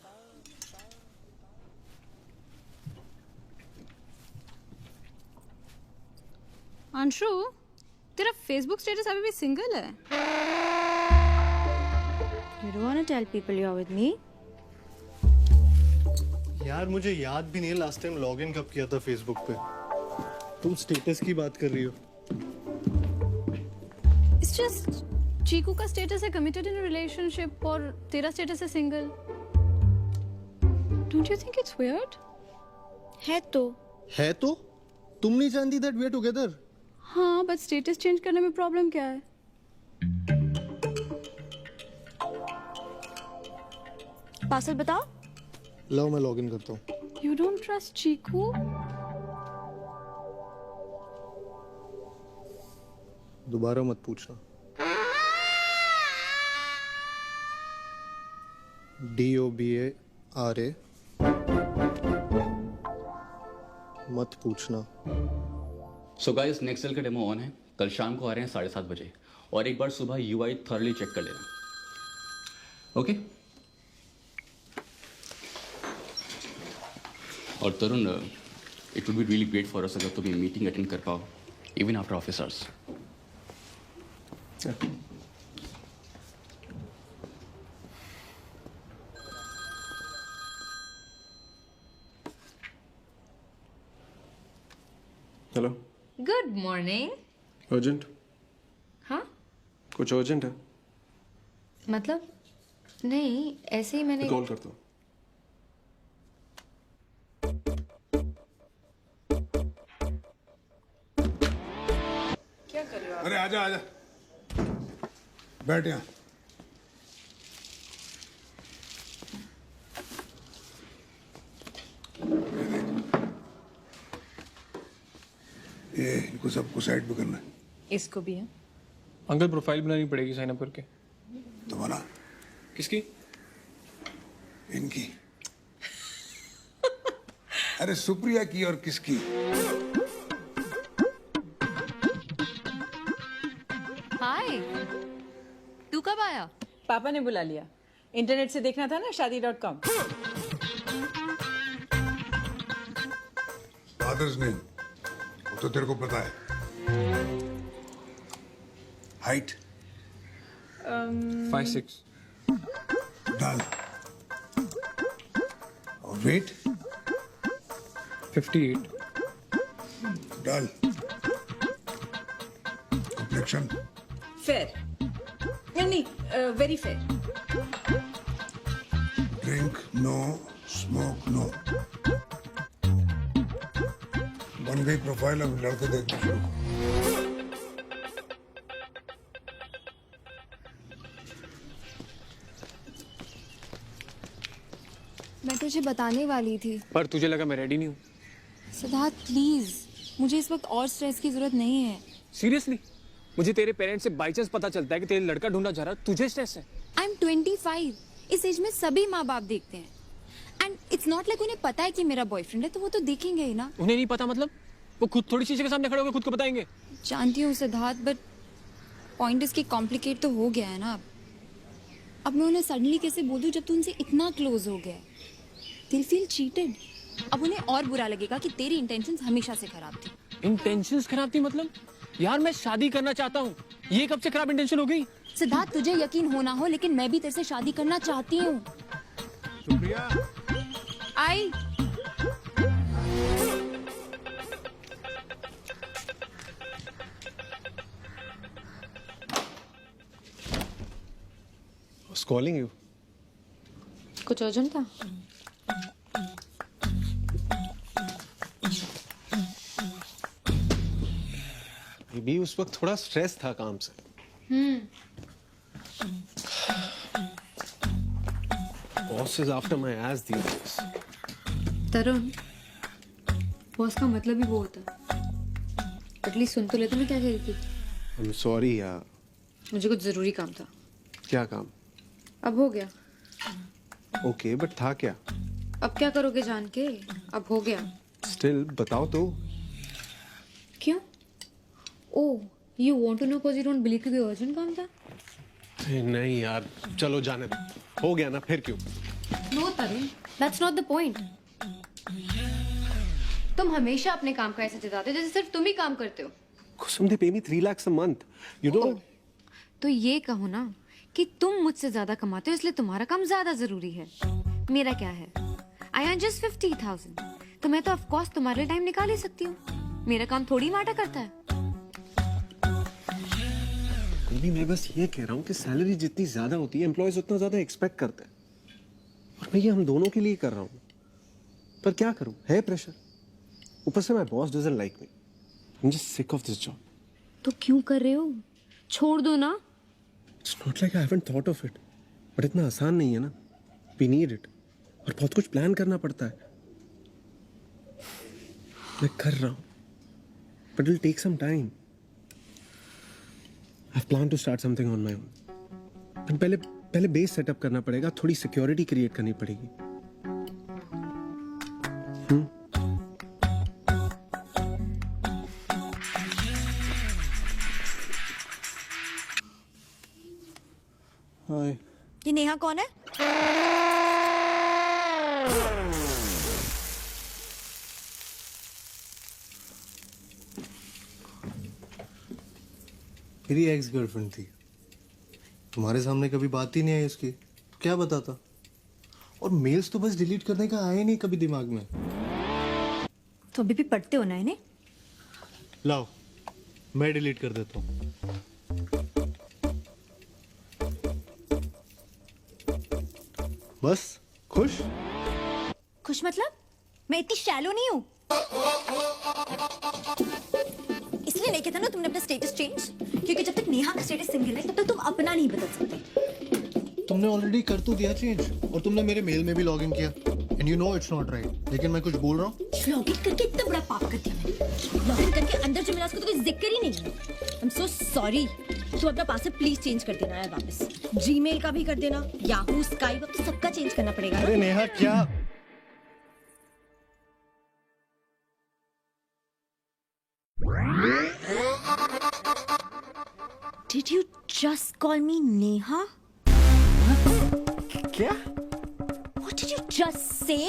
Anshu, तेरा फेसबुक स्टेटस अभी भी सिंगल है. You don't want to tell people you're with me? यार मुझे याद भी नहीं है लास्ट टाइम लॉगिन कब किया था फेसबुक पे. तुम स्टेटस की बात कर रही हो. It's just चीकू का स्टेटस है कमिटेड इन रिलेशनशिप और तेरा स्टेटस है single. Don't you think it's weird? है तो. है तो तुम नहीं जानती दैट वी आर टुगेदर. हाँ, बट स्टेटस चेंज करने में प्रॉब्लम क्या है? पासवर्ड बताओ. लो मैं लॉगिन करता हूँ. You don't trust चीकू? दोबारा मत पूछना. DOBARA मत पूछना. सो गाइस नेक्स्ट सेल का डेमो ऑन है. कल शाम को आ रहे हैं 7:30 बजे और एक बार सुबह UI थॉरली चेक कर लेना. ओके और Tarun, it would be really great for us अगर तुम ये मीटिंग अटेंड कर पाओ even after office hours. Hello. Good morning. Urgent? हाँ कुछ अर्जेंट है? मतलब नहीं, ऐसे ही मैंने. कॉल करता हूँ. क्या कर रहे हो आप? अरे आजा आजा बैठ यहाँ. ये इनको सबको साइड पे करना है. इसको भी है. अंकल प्रोफाइल बनानी पड़ेगी साइन अप करके. तो बना. किसकी? इनकी. अरे सुप्रिया की और किसकी. हाय, तू कब आया? पापा ने बुला लिया. इंटरनेट से देखना था ना शादी.com. फादर्स नेम वो तो तेरे को पता है। हाइट 5'6". डाल। और वेट 58। डाल। कॉम्प्लेक्शन फेयर नहीं, very fair. Drink no, smoke no. बन गई प्रोफाइल, अब लड़के देखना शुरू करो। मैं तुझे बताने वाली थी। पर तुझे लगा मैं रेडी नहीं हूँ? सिद्धार्थ प्लीज, मुझे इस वक्त और स्ट्रेस की जरूरत नहीं है। सीरियसली? मुझे तेरे पेरेंट्स से बाई चांस पता चलता है कि तेरे लड़का ढूंढा जा रहा है, तुझे स्ट्रेस है? I M 25। इस एज में सभी माँ बाप देखते हैं। एंड इट्स नॉट लाइक उन्हें पता है कि मेरा बॉयफ्रेंड है, तो वो तो देखेंगे ही ना। उन्हें नहीं पता मतलब? वो खुद थोड़ी चीज़ के सामने खड़े होकर खुद को बताएंगे। जानती हूँ सिद्धार्थ, बट पॉइंट इसकी कॉम्प्लिकेट तो हो गया है ना। अब मैं उन्हें सडनली कैसे बोल दूँ जब तू उनसे इतना क्लोज हो गया है? दिल फील चीटेड। अब उन्हें और बुरा लगेगा कि तेरी इंटेंशंस हमेशा से खराब थी। इंटेंशंस खराब थी मतलब? यार मैं शादी करना चाहता हूँ, ये कब से खराब इंटेंशन हो गई? सिद्धार्थ तुझे यकीन हो ना हो, लेकिन मैं भी तेरे से शादी करना चाहती हूँ। Supriya, I was calling you. कुछ अर्जेंट था? भी उस वक्त थोड़ा स्ट्रेस था काम से। Boss is after my ass these days. Tarun, boss का मतलब ही वो होता है। एटलीस्ट सुन तो लेते मैं क्या कह रही थी। आई एम सॉरी यार। मुझे कुछ जरूरी काम था। क्या काम? अब हो गया। ओके, बट था क्या? अब क्या करोगे जान के? अब हो गया। स्टिल बताओ तो। क्यों? Oh, you want to know because you don't believe कि कोई अर्जेंट काम था? नहीं यार, चलो जाने दो। हो गया ना, फिर क्यों? No Tarun, that's not the point. तुम हमेशा अपने काम का ऐसे जताते हो जैसे सिर्फ तुम ही काम करते हो। कुसुम, they pay me 3 lakhs a month. You don't. तो ये कहो ना कि तुम मुझसे ज्यादा कमाते हो इसलिए तुम्हारा काम ज्यादा जरूरी है। मेरा क्या है? आई अर्न जस्ट 50,000, तो मैं तो ऑफ कोर्स तुम्हारे लिए टाइम निकाल ही सकती हूँ। मेरा काम थोड़ी माटा करता है। अभी मैं बस ये कह रहा हूँ कि सैलरी जितनी ज्यादा होती है, एम्प्लॉयज उतना ज्यादा एक्सपेक्ट करते हैं। और मैं ये हम दोनों के लिए कर रहा हूँ, पर क्या करूँ, है प्रेशर। ऊपर से my boss doesn't like me. I am just sick of this job. तो क्यों कर रहे हो? छोड़ दो ना। It's not like I haven't thought of it, but इतना आसान नहीं है ना। वी नीड इट, और बहुत कुछ प्लान करना पड़ता है। मैं कर रहा हूँ, but it will take some time. I have plan to start something on my own. पहले बेस सेटअप करना पड़ेगा, थोड़ी सिक्योरिटी क्रिएट करनी पड़ेगी। हाय। ये नेहा कौन है? मेरी एक्स गर्लफ्रेंड थी। तुम्हारे सामने कभी बात ही नहीं आई उसकी, तो क्या बताता। और मेल्स तो बस डिलीट करने का आया ही नहीं कभी दिमाग में। तो अभी भी पढ़ते हो ना इन्हें? लाओ, मैं डिलीट कर देता हूँ। बस खुश? खुश मतलब? मैं इतनी शैलो नहीं हूँ। इसलिए नहीं कहता ना तुमने अपना स्टेटस चेंज, क्योंकि जब तक नेहा का स्टेटस सिंगल है तब तक तुम अपना नहीं बदल सकते। तुमने ऑलरेडी कर तो दिया चेंज, और तुमने मेरे मेल में भी लॉग इन किया। And you know it's not right, लेकिन मैं कुछ बोल रहा हूँ। लॉग इन करके इतना बड़ा पाप कर दिया मैंने। लॉग इन करके अंदर जो मिला उसका तो कोई जिक्र ही नहीं है। I am so sorry. तुम अपना पासवर्ड प्लीज चेंज कर देना यार वापस। जीमेल का भी कर देना, याहू, स्काइप, अब तो सबका चेंज करना पड़ेगा। अरे नेहा क्या? Did you just call me Neha? क्या? What did you just say?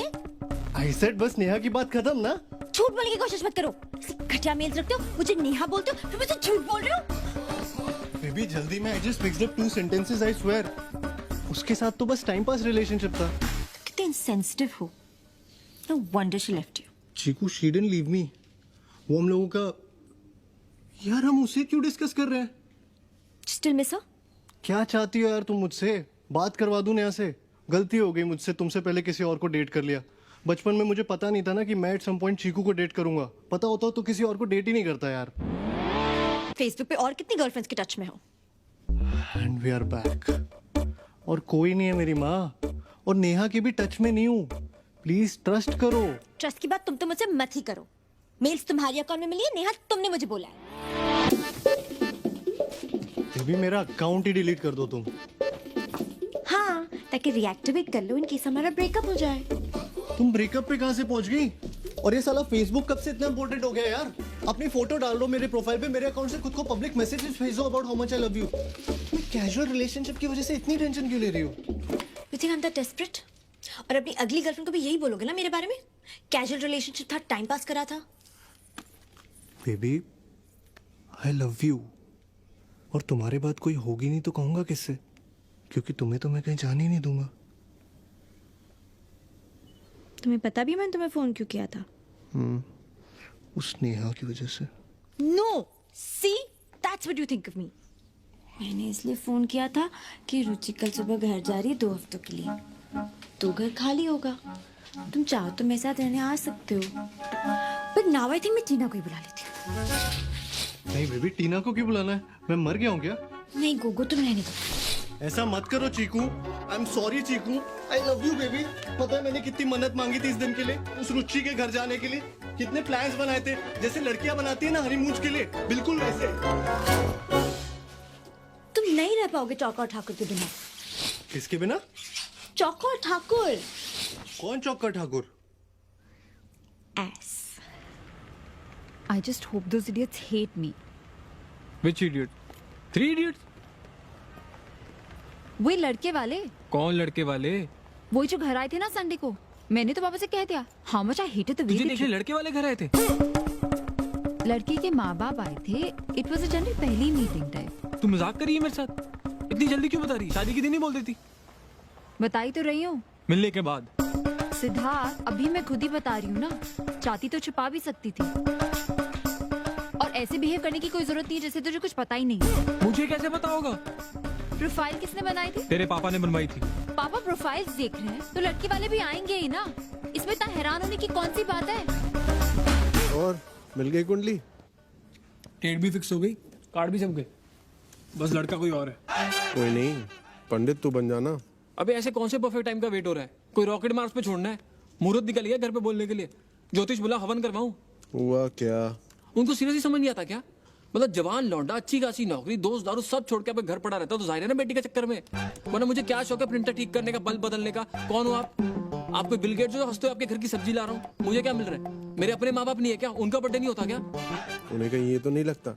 I said बस नेहा की बात खत्म ना। झूठ बोलने की कोशिश मत करो। घटिया मेल्स रखते हो, मुझे नेहा बोलते हो, फिर मुझसे झूठ बोल रहे हो। बेबी जल्दी में, I just mixed up 2 sentences, I swear. उसके साथ तो बस टाइम पास रिलेशनशिप था। कितने इंसेंसिटिव हो। No wonder she left you. Chiku, she didn't leave me. वो हम लोगों का, यार हम उसे क्यों डिस्कस कर रहे हैं? Still miss her? क्या चाहती हो यार तुम मुझसे? बात करवा दूं नेहा से? गलती हो गई मुझसे, तुमसे पहले किसी और को डेट कर लिया। बचपन में मुझे पता नहीं था ना कि मैं एट सम पॉइंट चीकू को डेट करूंगा। पता होता तो किसी और को डेट ही नहीं करता यार। फेसबुक पे और कितनी गर्लफ्रेंड्स के टच में हो? And we are back. और कोई नहीं है मेरी माँ, और नेहा की भी टच में नहीं हूँ। प्लीज ट्रस्ट करो। ट्रस्ट की बात तुम तो मुझसे मत ही करो। मेल्स तुम्हारी अकाउंट में मिली है, नेहा तुमने मुझे बोला है। बेबी मेरा अकाउंट ही डिलीट कर दो तुम। हाँ, ताकि रिएक्टिवेट कर लो इन केस हमारा ब्रेकअप हो जाए। तुम ब्रेकअप पे कहाँ से पहुंच गई? और ये साला फेसबुक कब से इतना इंपॉर्टेंट हो गया यार? अपनी फोटो डाल दो मेरे प्रोफाइल पे, मेरे अकाउंट से खुद को पब्लिक मैसेजेस भेजो about how much I love you. Casual relationship की वजह से इतनी टेंशन क्यों ले रही हो? You think I'm that desperate? और अपनी अगली गर्लफ्रेंड को भी यही बोलोगे ना मेरे बारे में? कैजुअल रिलेशनशिप था, टाइम पास करा था। बेबी आई लव यू, और तुम्हारे बाद कोई होगी नहीं तो कहूंगा किससे? क्योंकि तुम्हें तो मैं कहीं जाने ही नहीं दूंगा। तुम्हें पता भी मैंने तुम्हें फोन क्यों किया था? उस नेहा की वजह से। No, see, that's what you think of me. मैंने इसलिए फोन किया था कि रुचि कल सुबह घर जा रही है 2 हफ्तों के लिए, तो घर खाली होगा। तुम चाहो तो मेरे साथ रहने आ सकते हो। But now I think मैं टीना को ही बुला लेती हूँ। नहीं बेबी, टीना को क्यों बुलाना है? मैं मर गया हूँ क्या? नहीं गोगो, तुम रहने दो। ऐसा मत करो Chiku. I am sorry Chiku, I love you baby. पता है मैंने कितनी मन्नत मांगी थी इस दिन के लिए, उस रुचि के घर जाने के लिए। कितने प्लान्स बनाए थे, जैसे लड़कियां बनाती है ना हनीमून के लिए, बिल्कुल वैसे। तुम नहीं रह पाओगे चौका और ठाकुर के बिना। किसके बिना? चौका और ठाकुर। कौन चौका Thakur? Ass. I just hope those idiots hate me. Which idiot? 3 idiots? वही लड़के वाले, कौन लड़के वाले? वही जो घर आए थे ना संडे को। मैंने तो पापा से कह दिया how much I hated the way तुझे they देखने लड़के वाले घर आए थे? लड़की के माँ बाप आए थे। It was a general पहली मीटिंग टाइप। तू मजाक कर रही है मेरे साथ? इतनी जल्दी क्यों बता रही? शादी के दिन ही बोल देती। बताई तो रही हूँ। मिलने के बाद। सिद्धार्थ, अभी मैं खुद ही बता रही हूँ ना, चाहती तो छुपा भी सकती थी। और ऐसे बिहेव करने की कोई जरूरत नहीं जैसे तुझे कुछ पता ही नहीं है। मुझे कैसे पता होगा? प्रोफाइल किसने बनाई थी? तेरे पापा ने बनवाई थी। पापा प्रोफाइल्स देख रहे हैं तो लड़की वाले भी आएंगे ही ना। इसमें इतना हैरान होने की कौन सी बात है? और मिल गई कुंडली? डेट भी फिक्स हो गई, कार्ड भी सब गए, बस लड़का कोई और है। कोई नहीं, पंडित तू बन जाना। अबे ऐसे कौन से परफेक्ट टाइम का वेट हो रहा है? कोई रॉकेट मार्स पे छोड़ना है? मुहूर्त निकल गया घर पे बोलने के लिए। ज्योतिष बोला हवन करवाऊं। हुआ क्या? उनको सीरियसली समझ नहीं आता क्या? मतलब जवान लौंडा, अच्छी खासी नौकरी, दोस्त दारू सब छोड़ के अपने घर पड़ा रहता, तो जाहिर है ना बेटी के चक्कर में। वरना मुझे क्या शौक है प्रिंटर ठीक करने का, बल्ब बदलने का? कौन हो आप? आप कोई बिल गेट्स हो? हंसते हो आपके घर की सब्जी ला रहा हूँ, मुझे क्या मिल रहा है? मेरे अपने माँ बाप नहीं है क्या? उनका बर्थडे नहीं होता क्या? उन्हें कहीं ये तो नहीं लगता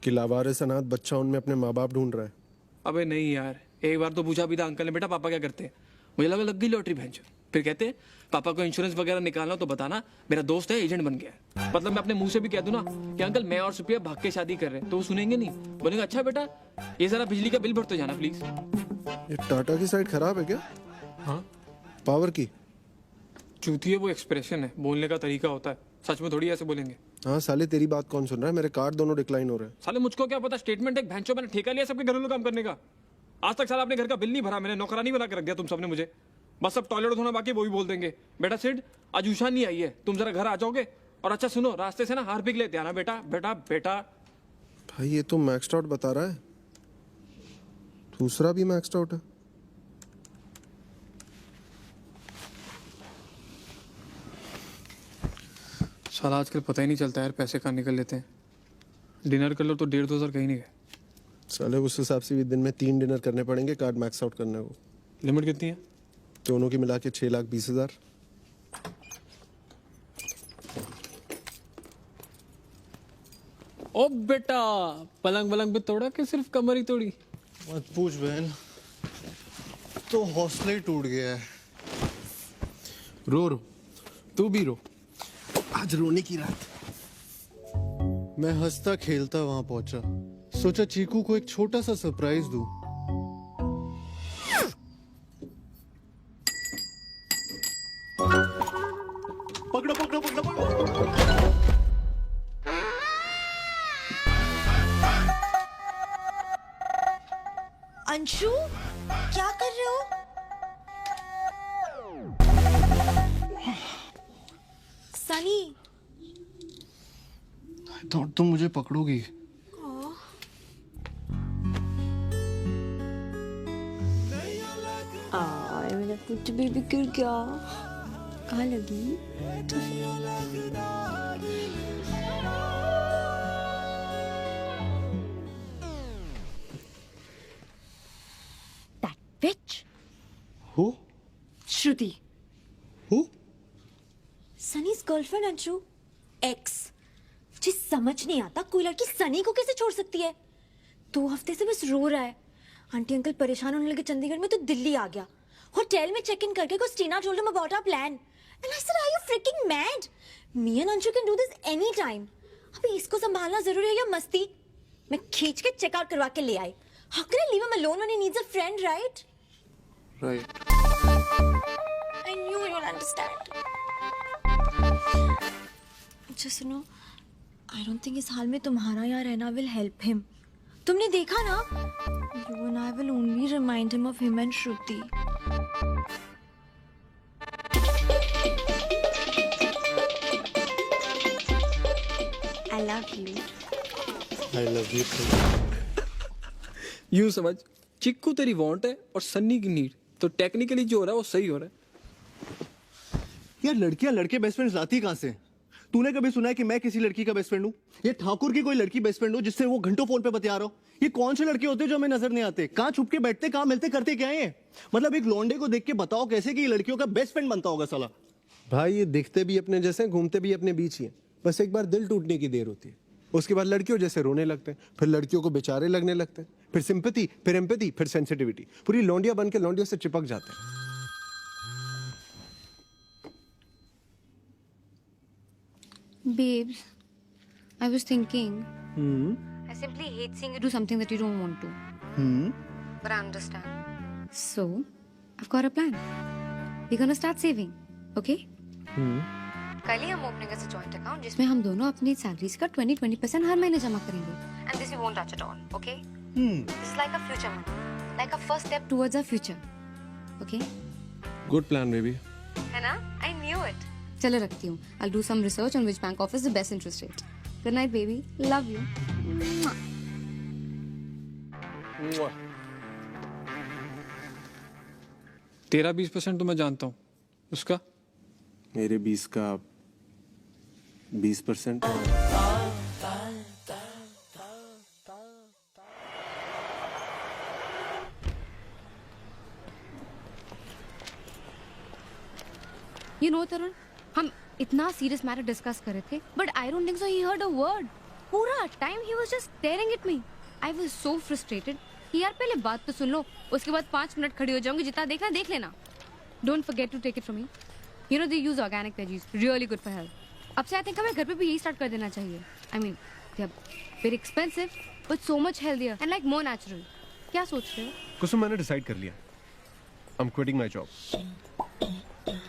कि लावारिस अनाथ बच्चा उनमें अपने माँ बाप ढूंढ रहा है? अबे नहीं यार, एक बार तो पूछा भी था अंकल ने, बेटा पापा क्या करते हैं? मुझे लगा लग गई लॉटरी भैंचो। फिर कहते हैं पापा को इंश्योरेंस वगैरह निकालना तो बताना, मेरा दोस्त है एजेंट बन गया है। मतलब मैं अपने मुंह से भी कह दूं ना कि अंकल मैं और सुप्रिया भाग के शादी कर रहे हैं, तो वो सुनेंगे नहीं, बोलेंगे अच्छा बेटा ये जरा बिजली का बिल भरते जाना प्लीज। ये टाटा की साइड खराब है क्या? हाँ पावर की? चूती है वो, एक्सप्रेशन है, बोलने का तरीका होता है, सच में थोड़ी ऐसे बोलेंगे। हाँ साले तेरी बात कौन सुन रहा है? मेरे कार्ड दोनों डिक्लाइन हो रहे हैं। साले मुझको क्या पता, स्टेटमेंट एक भैंचो, मैंने ठेका लिया सबके घरेलू काम करने का। आज तक साला अपने घर का बिल नहीं भरा, मैंने नौकरानी बना के रख दिया तुम सबने मुझे। बस अब टॉयलेट धोना बाकी, वो भी बोल देंगे बेटा सिड आज उषा नहीं आई है, तुम जरा घर आ जाओगे। और अच्छा सुनो, रास्ते से ना हार्पिक लेते आना बेटा। बेटा बेटा भाई ये तो मैक्स्ड आउट बता रहा है, दूसरा भी मैक्स्ड आउट है। साला आजकल पता ही नहीं चलता यार, पैसे कहाँ निकल लेते हैं। डिनर कर लो तो 1,500 2,000 कहीं नहीं गए। साले उस हिसाब से भी दिन में 3 डिनर करने पड़ेंगे कार्ड मैक्स आउट करने को। लिमिट कितनी है? दोनों की मिला के 6,20,000। ओ बेटा, पलंग वलंग पे तोड़ा कि सिर्फ कमर ही तोड़ी? मत पूछ बहन, तो हौसला ही टूट गया है। रो रो, तू भी रो। आज रोने की रात। मैं हंसता खेलता वहां पहुंचा, सोचा चीकू को एक छोटा सा सरप्राइज दूं। पकड़ो पकड़ो पकड़ो पकड़ो। अंशु, क्या कर रहे हो? सनी, थॉट तुम मुझे पकड़ोगी। मेरा कुछ भी बिगड़ गया। कहाँ लगी? That bitch. Who? Shruti. Who? Sunny's girlfriend Anshu, ex. मुझे समझ नहीं आता कोई लड़की सनी को कैसे छोड़ सकती है। 2 हफ्ते से बस रो रहा है। आंटी अंकल परेशान होने लगे चंडीगढ़ में तो दिल्ली आ गया। होटल में चेक इन करके को टीना told him about our plan and I said are you freaking mad? Me and Anshu can do this any time. अभी इसको संभालना जरूरी है या मस्ती? मैं खींच के चेक आउट करवा के ले आई। How can I leave him alone when he needs a friend, right? Right. I knew you would understand. अच्छा सुनो, I don't think इस हाल में तुम्हारा यहाँ रहना will help him. तुमने देखा ना? You and I will only remind him of him and Shruti. I love you. I love you too. यूं समझ, चिक्कू तेरी वांट है और सन्नी की नीड, तो टेक्निकली जो हो रहा है वो सही हो रहा है। यार लड़कियां लड़के बेस्ट फ्रेंड्स लाती कहां से? तूने कभी सुना है कि मैं किसी लड़की का बेस्ट फ्रेंड हूँ? ये ठाकुर की कोई लड़की बेस्ट फ्रेंड हो जिससे वो घंटों फोन पे बतिया रहा हो? ये कौन से लड़के होते हैं जो हमें नजर नहीं आते? कहाँ छुप के बैठते, कहाँ मिलते, करते क्या है? मतलब एक लौंडे को देख के बताओ कैसे कि ये लड़कियों का बेस्ट फ्रेंड बनता होगा साला। भाई ये दिखते भी अपने जैसे हैं, घूमते भी अपने बीच ही हैं। बस एक बार दिल टूटने की देर होती है, उसके बाद लड़कियों जैसे रोने लगते हैं, फिर लड़कियों को बेचारे लगने लगते हैं, फिर सिंपैथी, फिर एम्पैथी, फिर सेंसिटिविटी, पूरी लौंडिया बन के लौंडियों से चिपक जाते हैं। Babes, I was thinking. I simply hate seeing you do something that you don't want to. But I understand. So, I've got a plan. We're gonna start saving, okay? कल ही हम ओपनिंग ऐसे जॉइंट अकाउंट जिसमें हम दोनों अपनी salaries का 20% हर महीने जमा करेंगे. And this we won't touch at all, okay? This is like a future money, like a first step towards our future, okay? Good plan baby. है ना? I knew it. चलो रखती हूँ. I'll do some research on which bank offers the best interest rate. Good night, baby. Love you. तेरा 20% तो मैं जानता हूँ, उसका? मेरे 20 का 20%। You know, Tarun, हम इतना सीरियस मैटर डिस्कस कर रहे थे, but I don't think so he heard a word. पूरा टाइम ही was just staring at me. I was so frustrated कि यार पहले बात तो सुन लो, उसके बाद 5 मिनट खड़ी हो जाऊंगी, जितना देखना देख लेना. Don't forget to take it from me. You know they use organic veggies, really good for health. अब से आई थिंक हमें घर पे भी यही स्टार्ट कर देना चाहिए. I mean they are very expensive but so much healthier and like more natural. क्या सोच रहे हो? कुसुम, मैंने डिसाइड कर लिया. I am quitting my job.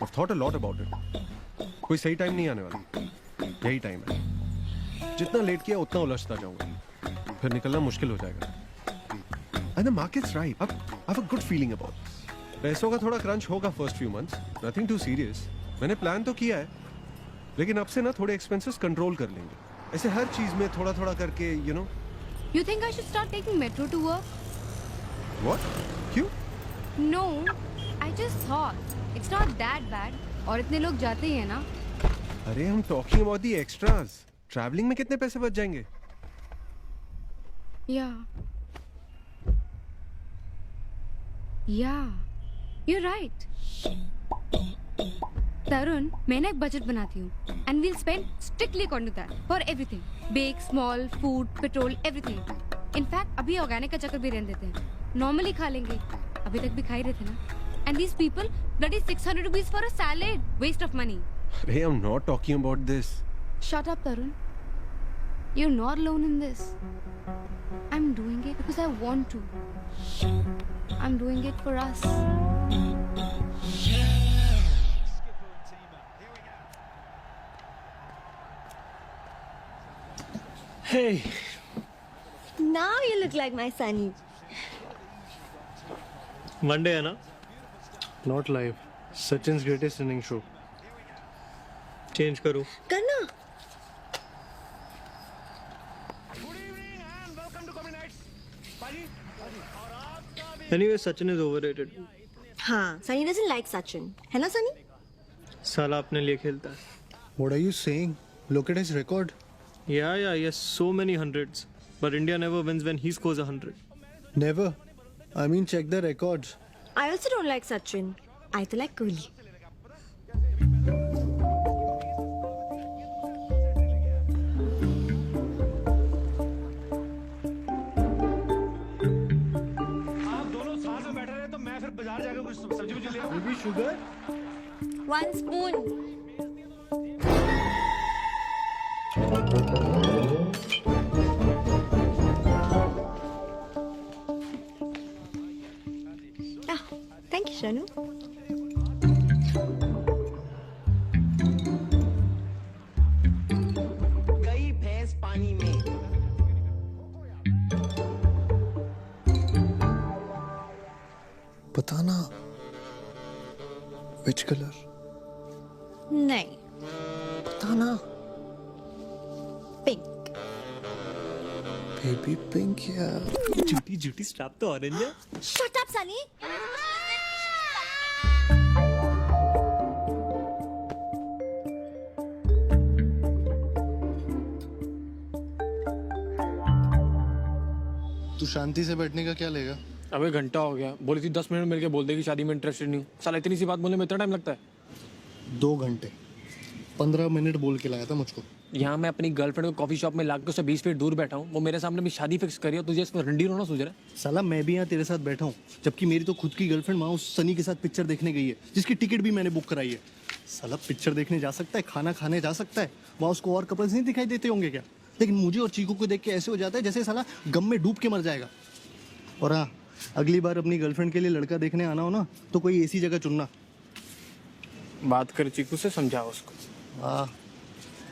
I've thought a lot about it. कोई सही टाइम नहीं आने वाला, यही टाइम है. जितना लेट किया उतना उलझता जाऊंगा, फिर निकलना मुश्किल हो जाएगा. And the market's right. I have a good feeling about this. पैसों का थोड़ा क्रंच होगा first few months, nothing too serious. मैंने प्लान तो किया है, लेकिन अब से ना थोड़े एक्सपेंसेस कंट्रोल कर लेंगे. ऐसे हर चीज में थोड़ा थोड़ा करके, you know. You think I should start taking metro to work? What? क्यों? No, I just thought. It's not that bad. और इतने लोग जाते ही हैं ना. अरे हम talking about the extras. Travelling में कितने पैसे बच जाएंगे? Yeah, you're right. तरुण, मैं ना एक बजट बनाती हूँ, and we'll spend strictly according to that for everything. Big, small, food, petrol, everything. In fact, अभी ऑर्गेनिक का चक्कर भी रहने देते हैं. नॉर्मली खा लेंगे, अभी तक भी खा ही रहे थे ना. And these people bloody 600 rupees for a salad. Waste of money. Hey, I'm not talking about this. Shut up, Tarun. You're not alone in this. I'm doing it because I want to. I'm doing it for us. Hey. Now you look like my Sunny. Monday है ना? Not live. Sachin's greatest inning show. Change करो. करना. Anyway, Sachin is overrated. हाँ, Sunny doesn't like Sachin. है ना Sunny? साला अपने लिए खेलता है. What are you saying? Look at his record. Yeah, he has so many hundreds. But India never wins when he scores 100. Never. I mean, check the records. I also don't like Sachin. I to like Kohli. Maybe sugar? 1 spoon. Ah, thank you, Shanu. गई भैंस पानी में. पता ना. Which color? नहीं. पता ना. Pink. Baby pink या झूठी स्ट्रैप तो ऑरेंज है. Shut up, Sunny. तू शांति से बैठने का क्या लेगा? अबे घंटा हो गया. बोली थी 10 मिनट मिलके बोल देगी शादी में इंटरेस्टेड नहीं हूँ. साला इतनी सी बात बोलने में इतना टाइम लगता है. 2 घंटे 15 मिनट बोल के लाया था मुझको. यहाँ मैं अपनी गर्लफ्रेंड को कॉफी शॉप में लाके उससे 20 फीट दूर बैठा हूँ. वो मेरे सामने भी शादी फिक्स करी है. तुझे इसमें रंडी रोना सूझ रहा है? साला मैं भी यहाँ तेरे साथ बैठा हूँ, जबकि मेरी तो खुद की गर्लफ्रेंड वहाँ उस सनी के साथ पिक्चर देखने गई है, जिसकी टिकट भी मैंने बुक कराई है. साला पिक्चर देखने जा सकता है, खाना खाने जा सकता है, वहाँ उसको और कपल्स नहीं दिखाई देते होंगे क्या? लेकिन मुझे और चीकू को देख के ऐसे हो जाता है जैसे साला गम में डूब के मर जाएगा. और हाँ, अगली बार अपनी गर्लफ्रेंड के लिए लड़का देखने आना हो ना, तो कोई ऐसी जगह चुनना. बात कर चीकू से, समझाओ उसको. हाँ,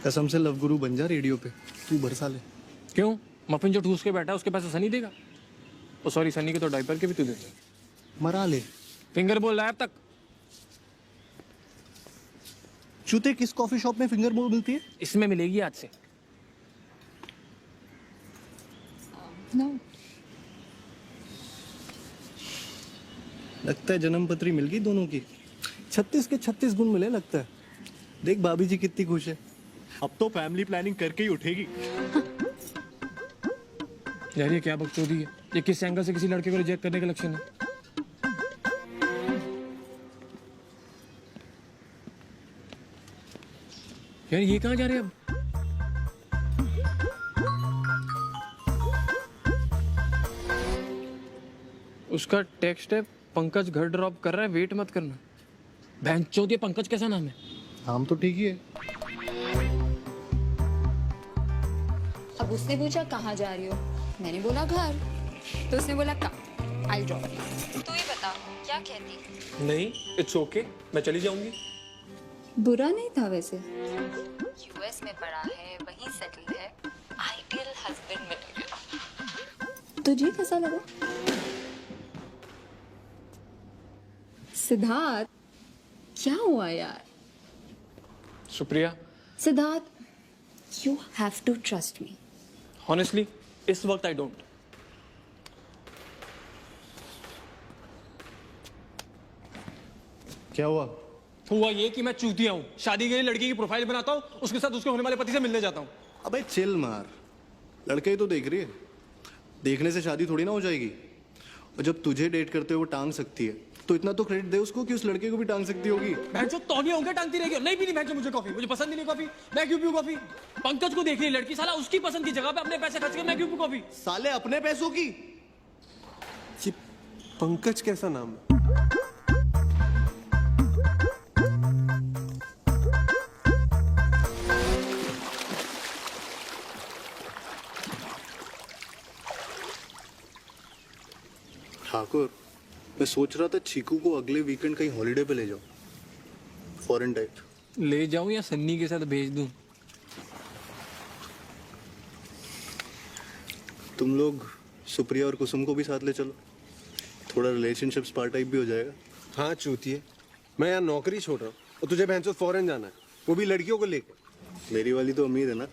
कसम से लव गुरु बन जा रेडियो पे. तू भरसा ले. क्यों? मफिन जो ठूस के बैठा है उसके पैसे सनी देगा? ओ सॉरी, सनी के तो डायपर के भी तू दे दे. मरा ले. फिंगर बोल रहा है अब तक. चूते, किस कॉफी शॉप में फिंगर बोल मिलती है? इसमें मिलेगी आज से. No. लगता है जन्म पत्री मिल गई दोनों की. 36 के 36 गुण मिले लगता है. देख भाभी जी कितनी खुश है. अब तो फैमिली प्लानिंग करके ही उठेगी. यार ये क्या बकचोदी है? ये किस एंगल से किसी लड़के को रिजेक्ट करने का लक्षण है? यार ये कहाँ जा रहे हैं अब? उसका टेक्स्ट है, पंकज घर ड्रॉप कर रहा है, वेट मत करना. भैंचोद, ये पंकज कैसा नाम है? नाम तो ठीक ही है. अब उसने पूछा कहाँ जा रही हो, मैंने बोला घर, तो उसने बोला कब आई ड्रॉप. तू ही बता क्या कहती. नहीं, इट्स ओके, मैं चली जाऊंगी. बुरा नहीं था वैसे. यूएस में पढ़ा है, वहीं सेटल है, आइडियल हस्बैंड मटेरियल. तुझे कैसा लगा? सिद्धार्थ, क्या हुआ यार? Supriya, Siddharth, you have to trust me. Honestly इस वक्त आई डोंट. क्या हुआ? हुआ ये कि मैं चूतिया हूँ. शादी के लिए लड़की की प्रोफाइल बनाता हूँ, उसके साथ उसके होने वाले पति से मिलने जाता हूँ. अबे चिल मार. लड़के ही तो देख रही है. देखने से शादी थोड़ी ना हो जाएगी. और जब तुझे डेट करते हुए वो टांग सकती है, तो इतना तो क्रेडिट दे उसको कि उस लड़के को भी टांग सकती होगी. भैंचो तौलिया होंगे टांगती रहेगी. नहीं पीनी भैंचो मुझे कॉफी, मुझे पसंद ही नहीं कॉफी. मैं क्यों पीऊं कॉफी? पंकज को देख रही लड़की, साला उसकी पसंद की जगह पे अपने पैसे खर्च कर मैं क्यों पीऊं कॉफी? साले अपने पैसों की. ये पंकज कैसा नाम है? ठाकुर, मैं सोच रहा था चीकू को अगले वीकेंड कहीं हॉलीडे पे ले जाऊं, फॉरेन टाइप। ले जाऊं या सन्नी के साथ भेज दूं? तुम लोग सुप्रिया और कुसुम को भी साथ ले चलो, थोड़ा रिलेशनशिप स्पार्क टाइप भी हो जाएगा। हाँ चूतिए, मैं यहाँ नौकरी छोड़ रहा हूँ और तुझे बहन फॉरेन जाना है, वो भी लड़कियों को लेकर। मेरी वाली तो उम्मीद है ना,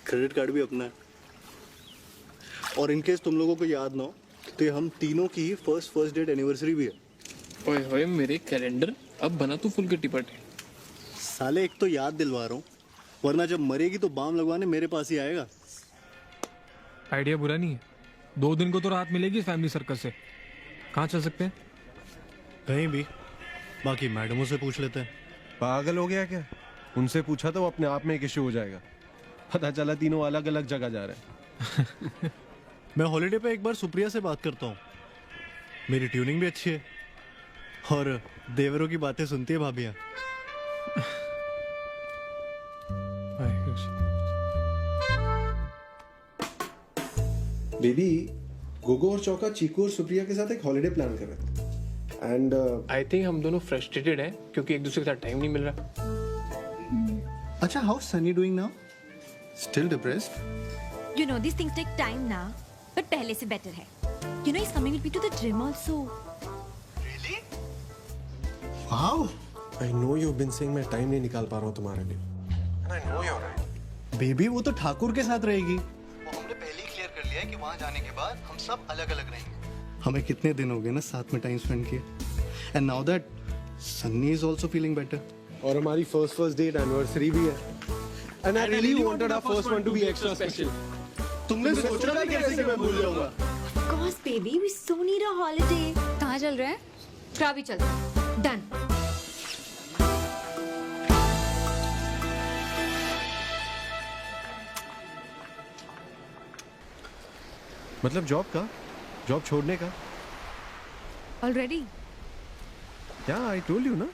क्रेडिट कार्ड भी अपना है। और इनकेस तुम लोगों को याद ना हो तो ये हम तीनों की ही फर्स्ट डेट एनिवर्सरी भी है। ओए होए मेरे कैलेंडर, अब बना तू फुल किट्टी पार्टी। साले एक तो याद दिलवा रहा हूँ, वरना जब मरेगी तो बाम लगवाने मेरे पास ही आएगा। आइडिया बुरा नहीं है, 2 दिन को तो राहत मिलेगी फैमिली सर्कस से। कहाँ चल सकते हैं? कहीं भी, बाकी मैडमों से पूछ लेते हैं। पागल हो गया क्या? उनसे पूछा तो अपने आप में एक इश्यू हो जाएगा। पता चला तीनों अलग अलग जगह जा रहे हैं। मैं हॉलीडे पे एक बार सुप्रिया से बात करता हूँ, मेरी ट्यूनिंग भी अच्छी है और देवरों की बातें सुनती है भाभियाँ। बेबी, गोगो और चौका चीकू और सुप्रिया के साथ एक हॉलीडे प्लान कर रहे थे एंड आई थिंक हम दोनों फ्रस्ट्रेटेड हैं क्योंकि एक दूसरे के साथ टाइम नहीं मिल रहा। अच्छा, how Sunny doing now? Still depressed? You know these things take time now, but पहले से better है. You know he's coming with me to the gym also. Really? Wow. I know you've been saying मैं time नहीं निकाल पा रहा हूँ तुम्हारे लिए. And I know you're right. Baby वो तो ठाकुर के साथ रहेगी. वो हमने पहले ही क्लियर कर लिया है कि वहाँ जाने के बाद हम सब अलग-अलग रहेंगे. हमें कितने दिन हो गए ना साथ में टाइम स्पेंड किए. And now that Sunny is also feeling better. और हमारी फर्स्ट डेट एनिवर्सरी भी है. And I really wanted our first one to be extra special. तुमने सोचा था कैसे कि मैं भूल जाऊंगा? Of course, baby, we so need a holiday. कहाँ चल रहे हैं? krabi चलते हैं. Done. मतलब जॉब छोड़ने का? Already? Yeah, I told you ना.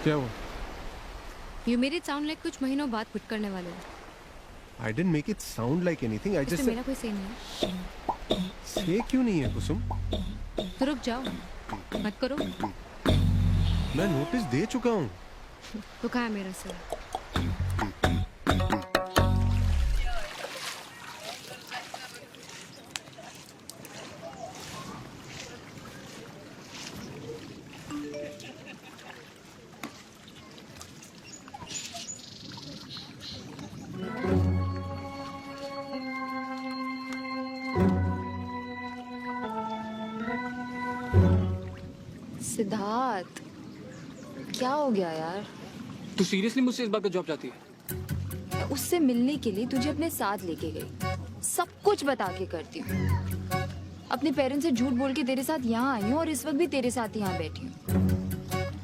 क्या हुआ? You made it sound like कुछ महीनों बाद quit करने वाले हो. I didn't make it sound like anything. I just इसमें मेरा कोई say नहीं है. से क्यों नहीं है कुसुम? तो रुक जाओ. मत करो. मैं नोटिस दे चुका हूँ. तो कहाँ है मेरा से? सिद्धार्थ, क्या हो गया यार? तू सीरियसली मुझसे इस बात का जॉब चाहती है? उससे मिलने के लिए तुझे अपने साथ लेके गई, सब कुछ बता के करती हूँ. अपने पेरेंट्स से झूठ बोल के तेरे साथ यहाँ आई हूँ और इस वक्त भी तेरे साथ यहाँ बैठी हूँ.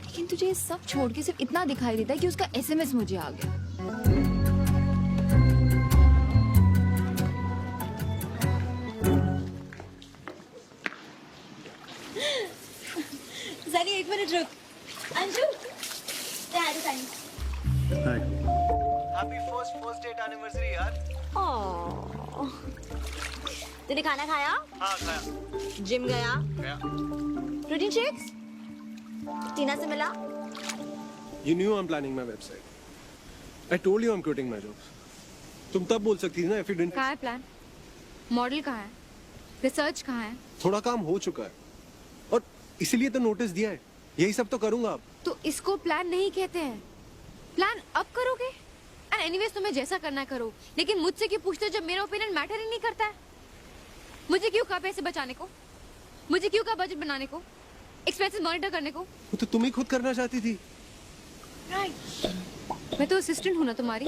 लेकिन तुझे ये सब छोड़ के सिर्फ इतना दिखाई देता है कि उसका SMS मुझे आ गया. सनी एक मिनट रुक. Anju, happy first date anniversary यार. तूने खाना खाया? हाँ खाया. जिम गया? गया. Protein shakes? टीना से मिला? You knew I'm planning my website. I told you I'm quitting my job. तुम तब बोल सकती थी ना if you didn't. कहाँ है प्लान? मॉडल कहाँ है? रिसर्च कहाँ है? थोड़ा काम हो चुका है और इसीलिए तो नोटिस दिया है. यही सब तो करूंगा अब. तो इसको प्लान नहीं कहते हैं. प्लान अब करोगे? एंड एनीवेज तुम्हें जैसा करना है करो, लेकिन मुझसे क्यों पूछते हो जब मेरा ओपिनियन मैटर ही नहीं करता है? मुझे क्यों कहा पैसे बचाने को? मुझे क्यों कहा बजट बनाने को? एक्सपेंसेस मॉनिटर करने को? वो तो तुम ही खुद करना चाहती थी. राइट. मैं तो असिस्टेंट हूं ना तुम्हारी.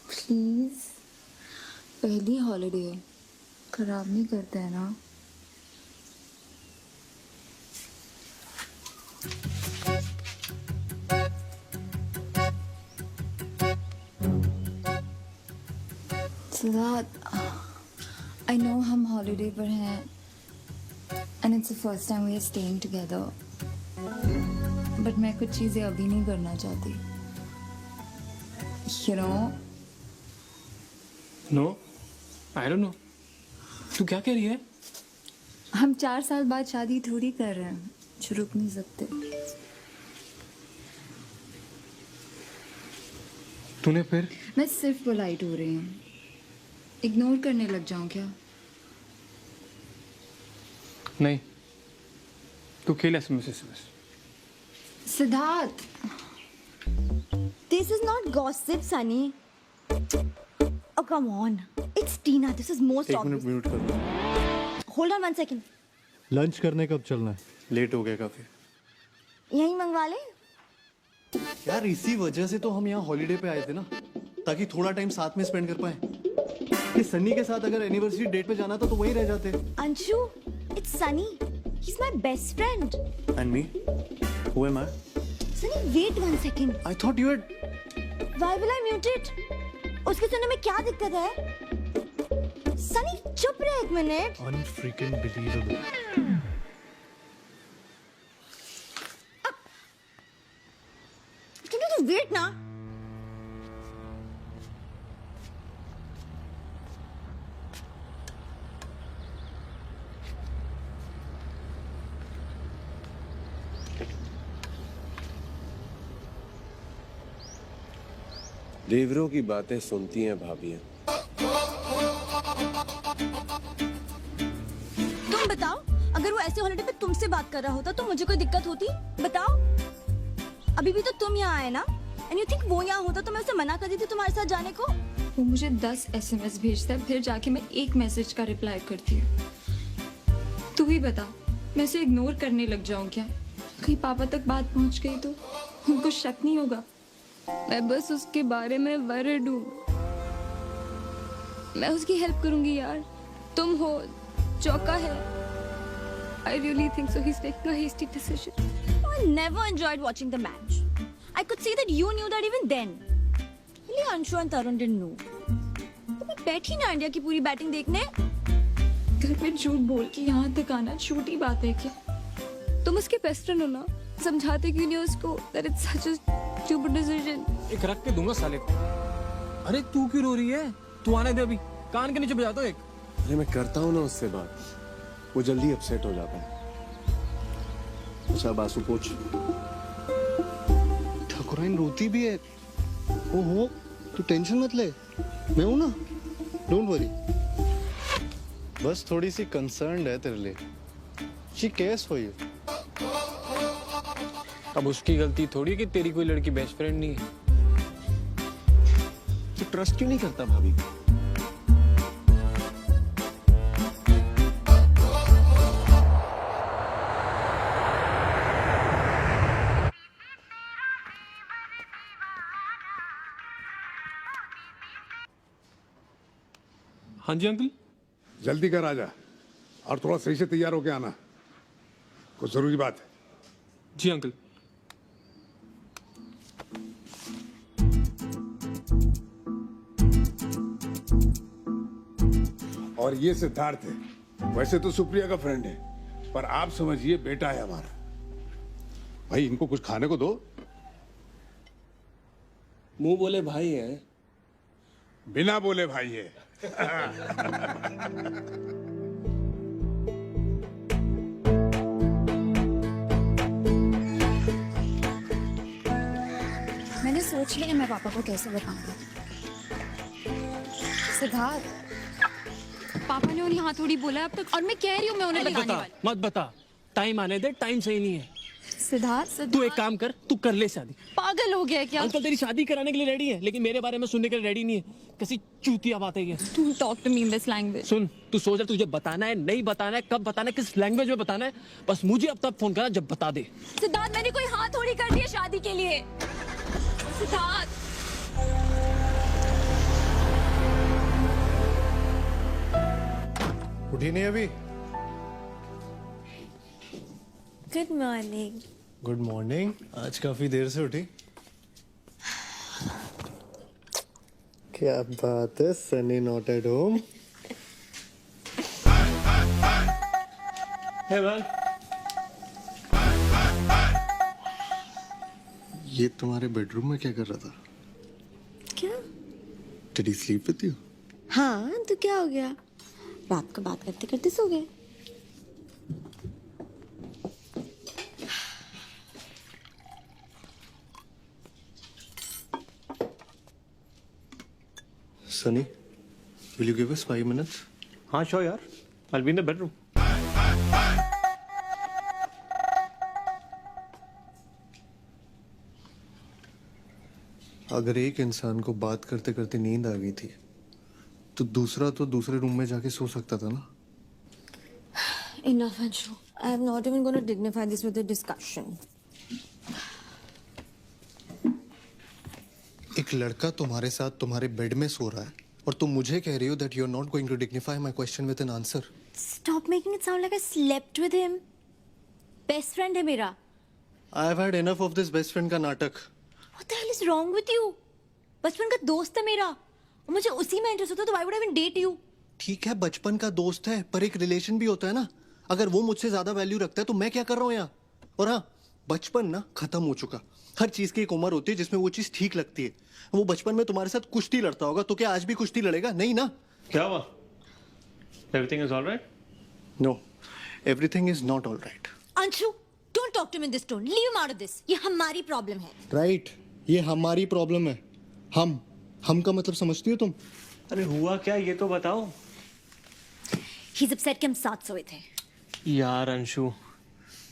प्लीज पहली हॉलीडे है, खराब नहीं करते हैं ना. सिद्धार्थ, आई नो हम हॉलीडे पर हैं, and it's the first time we are staying together. But मैं कुछ चीजें अभी नहीं करना चाहती. You know? No, I don't know. तू क्या कह रही है? हम 4 साल बाद शादी थोड़ी कर रहे हैं, जो रुक नहीं सकते. तूने फिर? मैं सिर्फ पोलाइट हो रही हूँ. इग्नोर करने लग जाऊं क्या? नहीं, तू खेल SMS. Siddharth, This is not gossip, Sunny. Oh, come on. It's Tina. This is most obvious. Mute कर दो. Hold on 1 second. लंच करने कब चलना है? लेट हो गया काफी. यहीं मंगवा ले. यार इसी वजह से तो हम यहाँ हॉलीडे पे आए थे ना, ताकि थोड़ा टाइम साथ में स्पेंड कर पाए. ये सन्नी के साथ अगर एनिवर्सरी डेट पे जाना था तो वहीं रह जाते. Anshu, it's Sunny. He's my best friend. And me, who am I? Sunny, wait 1 second. I thought you had. Why will I mute it? उसके सुनने में क्या दिक्कत है? Sunny, चुप रहे 1 minute. Un freaking believable. Can you just wait ना? देवरों की बातें सुनती हैं भाभियां. तुम बताओ, अगर वो ऐसे हॉलिडे पे तुमसे बात कर रहा होता तो मुझे कोई दिक्कत होती? बताओ. अभी भी तो तुम यहाँ आए ना. एंड यू थिंक वो यहाँ होता तो मैं उसे मना कर देती तुम्हारे साथ जाने को? वो मुझे 10 SMS भेजता है, फिर जाके मैं एक मैसेज का रिप्लाई करती हूँ. तू ही बता, मैं उसे इग्नोर करने लग जाऊँ क्या? कहीं पापा तक बात पहुँच गई तो उनको शक नहीं होगा? मैं बस उसके बारे में वरीड हूँ. मैं उसकी हेल्प करूंगी यार. तुम हो, चौका है. I really think so. He's taking a hasty decision. I never enjoyed watching the match. I could see that you knew that even then. Really, Anshu and Tarun didn't know. तो मैं बैठी ना इंडिया की पूरी batting देखने. घर पे झूठ बोल के यहाँ तक आना छोटी बात है क्या? तुम उसके बेस्ट फ्रेंड हो ना. समझाते क्यों नहीं उसको that it's such a stupid decision. एक रख के दूंगा साले को. अरे तू क्यों रो रही है? तू आने दे अभी. कान के नीचे बजा दो एक. अरे मैं करता हूँ ना उससे बात, वो जल्दी अपसेट हो जाता है. अच्छा बासु पूछ. ठाकुराइन रोती भी है. ओहो, तू टेंशन मत ले, मैं हूं ना. Don't worry. बस थोड़ी सी कंसर्न्ड है तेरे लिए. She cares for you. अब उसकी गलती थोड़ी कि तेरी कोई लड़की बेस्ट फ्रेंड नहीं है. तू ट्रस्ट क्यों नहीं करता भाभी? हाँ जी अंकल. जल्दी कर आजा और थोड़ा सही से तैयार होके आना, कुछ जरूरी बात है. जी अंकल. और ये सिद्धार्थ है. वैसे तो सुप्रिया का फ्रेंड है, पर आप समझिए बेटा है हमारा. भाई इनको कुछ खाने को दो. मुंह बोले भाई है, बिना बोले भाई है. मैंने सोच लिया मैं पापा को कैसे बताऊंगा. सिद्धार्थ, पापा ने उन्हें हाँ थोड़ी बोला है अब तक, और मैं कह रही हूँ मैं उन्हें बताने वाली. मत बता. टाइम आने दे. टाइम सही नहीं है. सिद्धार्थ, तू एक काम कर, तू कर ले शादी. पागल हो गया क्या? अंकल तेरी शादी कराने के लिए रेडी है, लेकिन मेरे बारे में सुनने के लिए रेडी नहीं है. कैसी चूतिया बात है ये. Don't talk to me in this language. सुन, तू सोच रहा तुझे बताना है, नहीं बताना है, कब बताना है, किस लैंग्वेज में बताना है, बस मुझे अब तक फोन करा जब बता दे. सिद्धार्थ, मैंने कोई हाँ थोड़ी कर दी है शादी के लिए. सिद्धार्थ, उठी नहीं अभी? Good morning. Good morning. आज काफी देर से उठी. क्या बात है, Sunny not at home. Hey man. ये तुम्हारे बेडरूम में क्या कर रहा था? क्या? Did he sleep with you? हाँ, तो क्या हो गया? रात को बात करते करते सो गए. Sunny, will you give us 5 minutes? हाँ श्योर यार, I'll be in the bedroom. अगर एक इंसान को बात करते करते नींद आ गई थी तो दूसरा तो दूसरे रूम में जाके सो सकता था ना. Enough, Anshu. I'm not even going to dignify this with a discussion. एक लड़का तुम्हारे साथ तुम्हारे बेड में सो रहा है और तुम मुझे कह रही हो that you're not going to dignify my question with an answer. Stop making it sound like I slept with him. Best friend है मेरा. I've had enough of this best friend का नाटक. What the hell is wrong with you? बचपन का दोस्त है मेरा. और मुझे उसी में इंटरेस्ट होता तो why would I even date you? ठीक है, बचपन का दोस्त है पर एक रिलेशन भी होता है ना. अगर वो मुझसे ज्यादा वैल्यू रखता है तो मैं क्या कर रहा हूँ यहाँ. और हाँ, बचपन ना खत्म हो चुका. हर चीज की एक उम्र होती है जिसमें वो चीज ठीक लगती है. वो बचपन में तुम्हारे साथ कुश्ती लड़ता होगा तो क्या आज भी कुश्ती लड़ेगा? नहीं ना. क्या हुआ? Everything is all right? No, everything is not all right. Anshu, don't talk to him in this tone. Leave him out of this. ये हमारी प्रॉब्लम है. Right, ये हमारी प्रॉब्लम है. हम का मतलब समझती हो तुम? अरे हुआ क्या ये तो बताओ. He's upset कि हम साथ सोए थे. यार अंशु,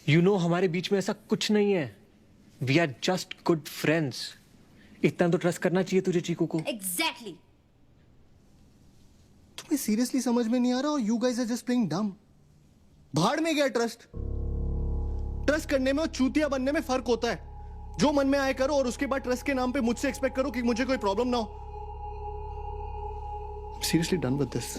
you know हमारे बीच में ऐसा कुछ नहीं है. We are just good friends. इतना तो ट्रस्ट करना चाहिए तुझे चीकू को. Exactly. तुम्हें सीरियसली समझ में नहीं आ रहा और you guys are just playing dumb. भाड़ में गया ट्रस्ट. ट्रस्ट करने में और चूतिया बनने में फर्क होता है. जो मन में आए करो और उसके बाद ट्रस्ट के नाम पे मुझसे एक्सपेक्ट करो कि मुझे कोई प्रॉब्लम ना हो. Seriously done with this.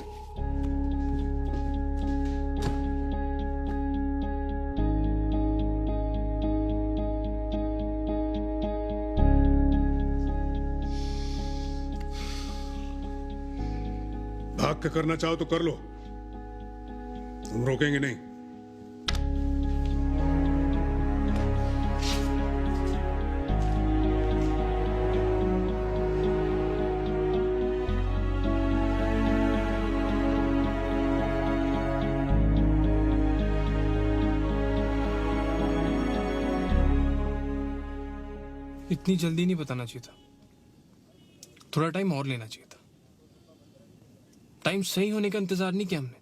भाग के करना चाहो तो कर लो, हम रोकेंगे नहीं. इतनी जल्दी नहीं बताना चाहिए था. थोड़ा टाइम और लेना चाहिए था. टाइम सही होने का इंतजार नहीं किया हमने.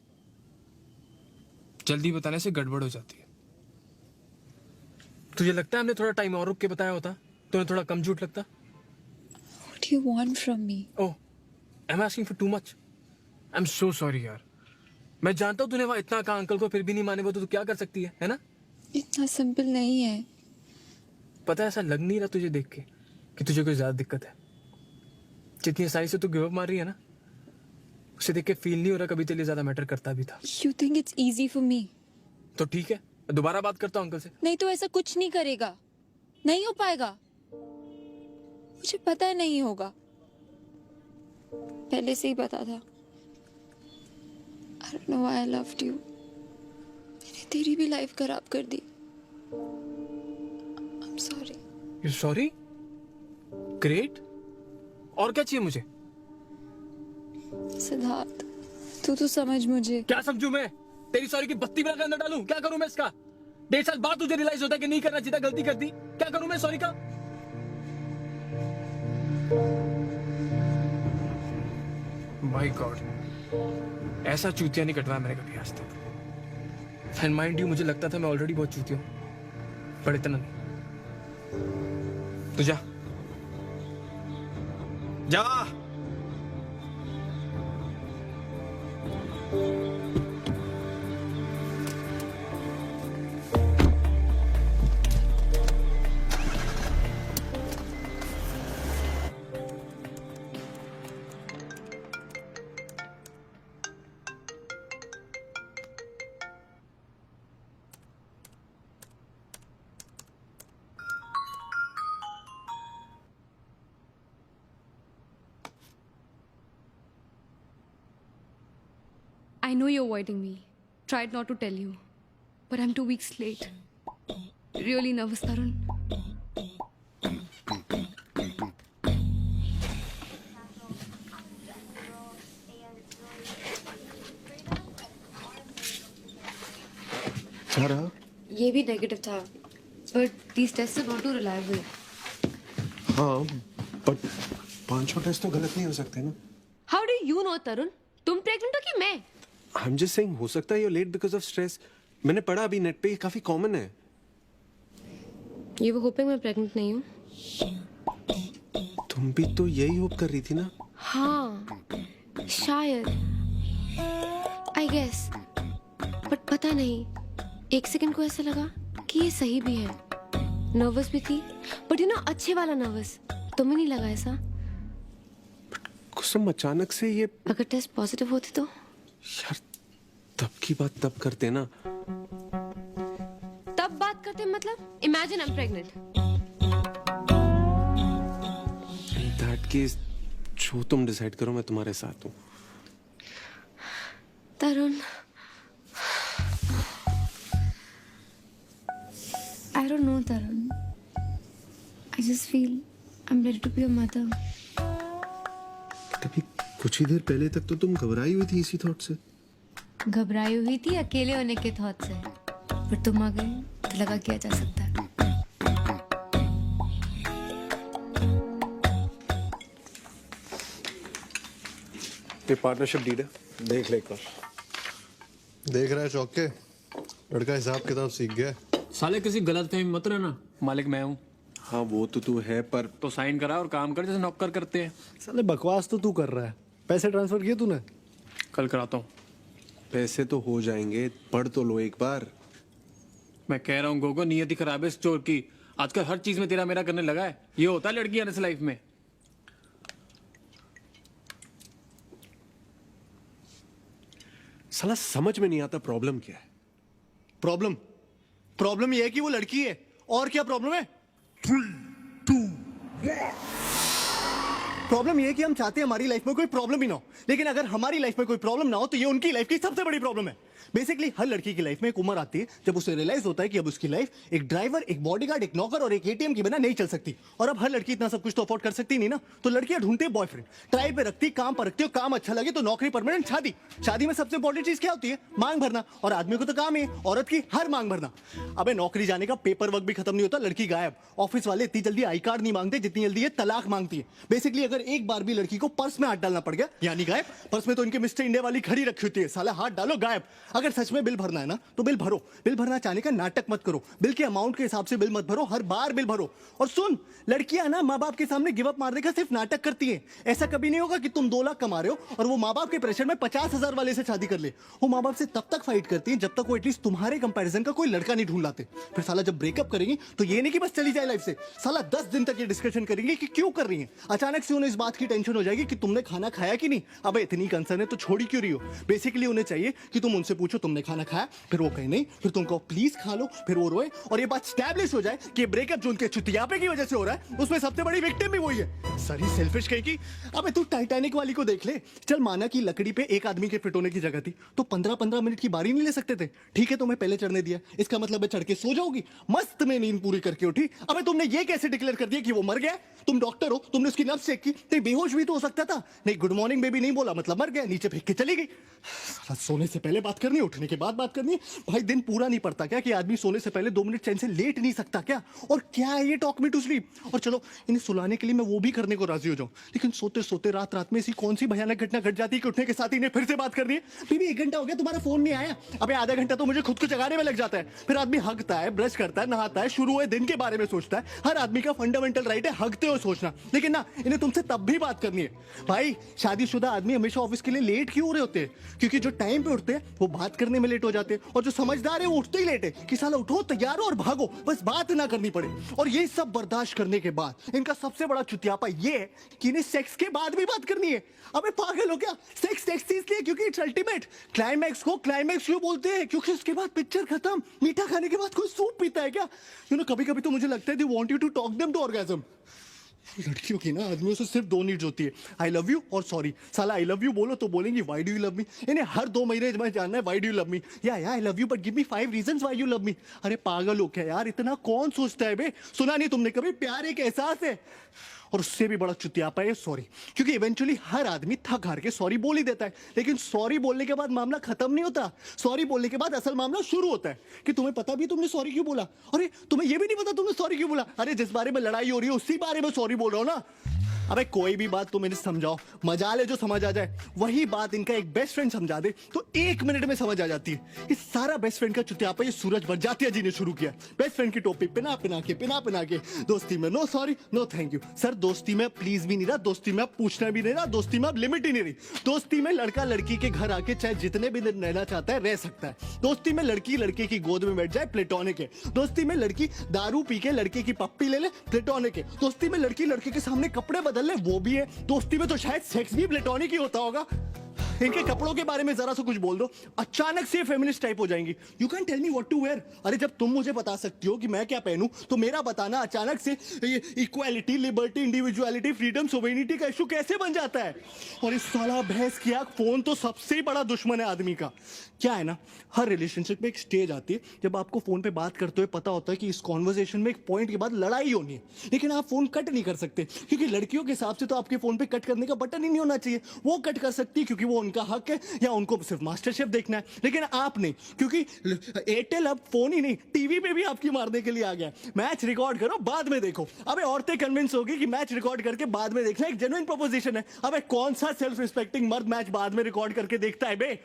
जल्दी बताने से गड़बड़ हो जाती है. तुझे लगता है हमने थोड़ा टाइम और रुक के बताया होता तो उन्हें थोड़ा कम झूठ लगता? What do you want from me? Oh, I'm asking for too much. I'm so sorry यार. मैं जानता हूँ तूने वहाँ इतना कहा अंकल को फिर भी नहीं माने वो तो तू क्या कर सकती है ना? इतना सिंपल नहीं है. पता है ऐसा लग नहीं रहा तुझे देख के कि तुझे कोई ज्यादा दिक्कत है. जितनी आसानी से तू गिव अप मार रही है ना, उसे देख के फील नहीं हो रहा कभी तेरे लिए ज्यादा मैटर करता भी था. You think it's easy for me? तो ठीक है, मैं दोबारा बात करता हूँ अंकल से. नहीं तो ऐसा कुछ नहीं करेगा. नहीं हो पाएगा. मुझे पता है नहीं होगा. पहले से ही पता था. I don't know why I loved you. मैंने तेरी भी लाइफ खराब कर दी. I'm sorry. You're sorry? Great. और क्या चाहिए मुझे? सिद्धार्थ, तू तो समझ मुझे. क्या समझूं मैं? तेरी सॉरी की बत्ती बना के अंदर डालूं? क्या करूं मैं इसका? 1.5 साल बाद तुझे रियलाइज होता है कि नहीं करना चाहिए था, गलती कर दी. क्या करूं मैं सॉरी का? माय गॉड, ऐसा चूतिया नहीं कटवाया मैंने कभी आज तक. एंड माइंड यू, मुझे लगता था मैं ऑलरेडी बहुत चूतिया हूं, पर इतना नहीं. तू जा जा. I know you're avoiding me. Tried not to tell you. but I'm 2 weeks late. Really nervous, Tarun. क्या रहा? ये भी नेगेटिव था, but these tests are not too reliable. हाँ, but 5 टेस्ट तो गलत नहीं हो सकते ना? How do you know, Tarun? तुम प्रेग्नेंट हो कि मैं? I'm just saying, हो सकता है you're late because of stress. मैंने पढ़ा अभी नेट पे, ये काफी कॉमन है. You were hoping मैं प्रेग्नेंट नहीं हूँ? तुम भी तो यही होप कर रही थी ना? हाँ, शायद. I guess. But पता नहीं. 1 सेकंड को ऐसा लगा कि ये सही भी है. नर्वस भी थी, बट यू नो अच्छे वाला नर्वस. तुम्हें नहीं लगा ऐसा? कुसुम अचानक से ये अगर टेस्ट पॉजिटिव होते तो? यार तब की बात तब करते ना. तब बात करते मतलब? Imagine I am pregnant. That case जो तुम डिसाइड करो मैं तुम्हारे साथ हूँ. तरुण, I don't know, Tarun. I just feel I'm ready to be a mother. तभी कुछ ही देर पहले तक तो तुम घबराई हुई थी इसी थॉट से. घबराई हुई थी अकेले होने के थॉट से, पर तुम आ गए तो लगा किया जा सकता है. ये पार्टनरशिप डीड है, देख ले एक बार. देख रहा है चौके, लड़का हिसाब किताब सीख गया. साले किसी गलत फहमी मत रहना, मालिक मैं हूँ. हाँ वो तो तू है, पर तो साइन करा और काम कर जैसे नौकर करते हैं. साले बकवास तो तू कर रहा है. पैसे ट्रांसफर किए तूने? कल कराता हूँ. पैसे तो हो जाएंगे, पढ़ तो लो एक बार. मैं कह रहा हूँ गोगो, नियति खराब है इस चोर की. आजकल हर चीज में तेरा मेरा करने लगा है. ये होता है लड़की आने से लाइफ में. साला समझ में नहीं आता प्रॉब्लम क्या है. प्रॉब्लम ये है कि वो लड़की है. और क्या प्रॉब्लम है? 3, 2, 1. प्रॉब्लम ये है कि हम चाहते हैं हमारी लाइफ में कोई प्रॉब्लम ही ना हो, लेकिन अगर हमारी लाइफ में कोई प्रॉब्लम ना हो तो ये उनकी लाइफ की सबसे बड़ी प्रॉब्लम है. बेसिकली हर लड़की की लाइफ में एक उम्र आती है जब उसे रियलाइज होता है कि अब उसकी लाइफ एक ड्राइवर, एक बॉडीगार्ड, एक नौकर और एक एटीएम के बिना नहीं चल सकती. और अब हर लड़की इतना सब कुछ तो अफोर्ड कर सकती नहीं ना, तो लड़कियां ढूंढती है बॉयफ्रेंड. ट्रायल पे रखती, काम पर रखती, काम अच्छा लगे तो नौकरी, परमानेंट, शादी. शादी में सबसे इंपॉर्टेंट चीज क्या होती है? मांग भरना. और आदमी को तो काम है औरत की हर मांग भरना. अबे नौकरी जाने का पेपर वर्क भी खत्म नहीं होता, लड़की गायब. ऑफिस वाले इतनी जल्दी आई कार्ड नहीं मांगते जितनी जल्दी ये तलाक मांगती है. बेसिकली अगर एक बार भी लड़की को पर्स में हाथ डालना पड़ गया यानी गायब. पर्स में तो इनके मिस्टर इंडिया वाली घड़ी रखी होती है. साला हाथ डालो गायब. अगर सच में बिल भरना है ना तो बिल भरो. बिल भरना चाहने का नाटक मत करो. बिल के अमाउंट के हिसाब से बिल मत भरो, हर बार बिल भरो. और सुन, लड़कियां ना माँ बाप के सामने गिव अप मारने का सिर्फ नाटक करती है. ऐसा कभी नहीं होगा कि तुम 2 लाख कमा रहे हो और वो माँ बाप के प्रेशर में 50,000 वाले से शादी कर ले. वो माँ बाप से तब तक फाइट करती है जब तक वो एटलीस्ट तुम्हारे कंपैरिजन का कोई लड़का नहीं ढूंढ लाते. फिर साला जब ब्रेकअप करेंगी तो ये नहीं कि बस चली जाए लाइफ से. साला 10 दिन तक ये डिस्कशन करेंगे कि क्यों कर रही है. अचानक से उन्हें इस बात की टेंशन हो जाएगी कि तुमने खाना खाया कि नहीं. अबे इतनी कंसर्न है तो छोड़ी क्यों रही हो? बेसिकली उन्हें चाहिए कि तुम उनसे पूछो तुमने खाना खाया, फिर वो कहे नहीं, फिर तुम कहो प्लीज खा लो, फिर वो रोए और ये बात स्टैब्लिश हो जाए कि ब्रेकअप जो उनके चुतियापे की वजह से हो रहा है उसमें सबसे बड़ी विक्टिम भी वही है. सारी सेल्फिश कहेगी. अबे तू टाइटैनिक वाली को देख ले. चल माना कि लकड़ी पे एक आदमी के फिट होने की जगह थी तो 15-15 मिनट की बारी नहीं ले सकते थे. ठीक है तुम्हें पहले चढ़ने दिया, इसका मतलब है चढ़ के सो जाओगी. मस्त में नींद पूरी करके उठी. अबे तुमने ये कैसे डिक्लेयर कर दिया कि वो मर गया? तुम डॉक्टर हो, तुमने उसकी नब्ज चेक की, तो बेहोश भी तो हो सकता था. नहीं गुड मॉर्निंग बेबी नहीं बोला मतलब मर गया, नीचे फेंक के चली गई. सोने से पहले बात करनी, उठने के बाद बात करनी. भाई दिन पूरा नहीं पड़ता क्या कि आदमी सोने से पहले 2 मिनट चैन से लेट नहीं सकता क्या? और क्या है ये टॉक मी टू स्लीप? और चलो इन्हें सुलाने के लिए मैं वो भी करने को राजी हो जाऊं, लेकिन सोते सोते रात रात में ऐसी कौन सी भयानक घटना घट जाती है कि उठने के साथ इन्हें फिर से बात करनी है. बीबी 1 घंटा हो गया तुम्हारा फोन नहीं आया. अबे आधा घंटा तो मुझे खुद को जगाने में लग जाता है. फिर आदमी हगता है, ब्रश करता है, नहाता है, शुरू हुए दिन के बारे में सोचता है. हर आदमी का फंडामेंटल राइट है हगते हुए सोचना, लेकिन ना इन्हें तुमसे तब भी बात करनी है. भाई शादीशुदा आदमी हमेशा ऑफिस के लिए लेट क्यों हो रहे होते हैं? क्योंकि जो टाइम पे उठते हैं वो बात करने में लेट हो जाते हैं, और जो समझदार है वो उठते ही लेट है कि साला उठो, तैयार हो और भागो, बस बात ना करनी पड़े. और ये सब बर्दाश्त करने के बाद इनका सबसे बड़ा चुतियापा ये है कि इन्हें सेक्स के बाद भी बात करनी है. अबे पागल हो क्या? सेक्स सेक्स इसलिए क्योंकि इट्स अल्टीमेट. क्लाइमैक्स को क्लाइमैक्स क्यों बोलते हैं? क्योंकि उसके बाद पिक्चर खत्म. मीठा खाने के बाद कोई सूप पीता है क्या? कभी कभी तो मुझे लगता है they want you to talk them to orgasm. लड़कियों की ना आदमियों से सिर्फ 2 नीड्स होती है, आई लव यू और सॉरी। साला आई लव यू बोलो तो बोलेंगी why do you love me. इन्हें हर 2 महीने में जानना है why do you love me, या I love you but give me 5 reasons why you love me. अरे पागल हो क्या यार, इतना कौन सोचता है बे? सुना नहीं तुमने कभी, प्यार एक एहसास है। और उससे भी बड़ा चुतियापा है सॉरी, क्योंकि इवेंचुअली हर आदमी थक हार के सॉरी बोल ही देता है, लेकिन सॉरी बोलने के बाद मामला खत्म नहीं होता। सॉरी बोलने के बाद असल मामला शुरू होता है कि तुम्हें पता भी तुमने सॉरी क्यों बोला, अरे तुम्हें यह भी नहीं पता तुमने सॉरी क्यों बोला। अरे जिस बारे में लड़ाई हो रही है उसी बारे में सॉरी बोल रहा हूं ना। अबे कोई भी बात तुम इन्हें समझाओ, मजाल है जो समझ आ जाए, वही बात इनका एक बेस्ट फ्रेंड समझा दे तो 1 मिनट में समझ आ जाती है। इस सारा बेस्ट फ्रेंड का चुतियापा ये सूरज बरजातिया जी ने शुरू किया। बेस्ट फ्रेंड की टोपी पिना पिना के दोस्ती में no sorry no thank you. Sir दोस्ती में प्लीज भी नहीं रहा, दोस्ती में पूछना भी नहीं रहा, दोस्ती में अब लिमिट ही नहीं रही। दोस्ती में लड़का लड़की के घर आके चाहे जितने भी दिन रहना चाहता है रह सकता है। दोस्ती में लड़की लड़के की गोद में बैठ जाए, प्लेटोनिक है। दोस्ती में लड़की दारू पी के लड़के की पप्पी ले ले, प्लेटोनिक है। दोस्ती में लड़की लड़के के सामने कपड़े बदल ले, वो भी है। दोस्ती में तो शायद सेक्स भी प्लेटोनिक ही होता होगा। इनके कपड़ों के बारे में जरा सा कुछ बोल दो, अचानक से फेमिनिस्ट टाइप हो जाएंगी। You can tell me what to wear. अरे जब तुम मुझे बता सकती हो कि मैं क्या पहनूं, तो मेरा बताना अचानक से ये equality, liberty, individuality, freedom, sovereignty का इशू कैसे बन जाता है? और इस साला भैंस की आंख फोन तो सबसे बड़ा दुश्मन है आदमी का। क्या है ना, हर रिलेशनशिप में एक स्टेज आती है जब आपको फोन पे बात करते हुए पता होता है कि इस कॉन्वर्सेशन में एक पॉइंट के बाद लड़ाई होनी है, लेकिन आप फोन कट नहीं कर सकते, क्योंकि लड़कियों के हिसाब से तो आपके फोन पे कट करने का बटन ही नहीं होना चाहिए। वो कट कर सकती है क्योंकि वो उनका हक है, या उनको सिर्फ मास्टर शेफ देखना है, लेकिन आप नहीं, क्योंकि एयरटेल अब फोन ही नहीं टीवी पे भी आपकी मारने के लिए आ गया। मैच रिकॉर्ड करो बाद में देखो। अबे औरतें कन्विंस होगी कि मैच रिकॉर्ड करके बाद में देखना एक जेन्युइन प्रोपोजिशन है। अबे कौन सा सेल्फ रिस्पेक्टिंग मर्द मैच बाद में रिकॉर्ड करके देखता है बे?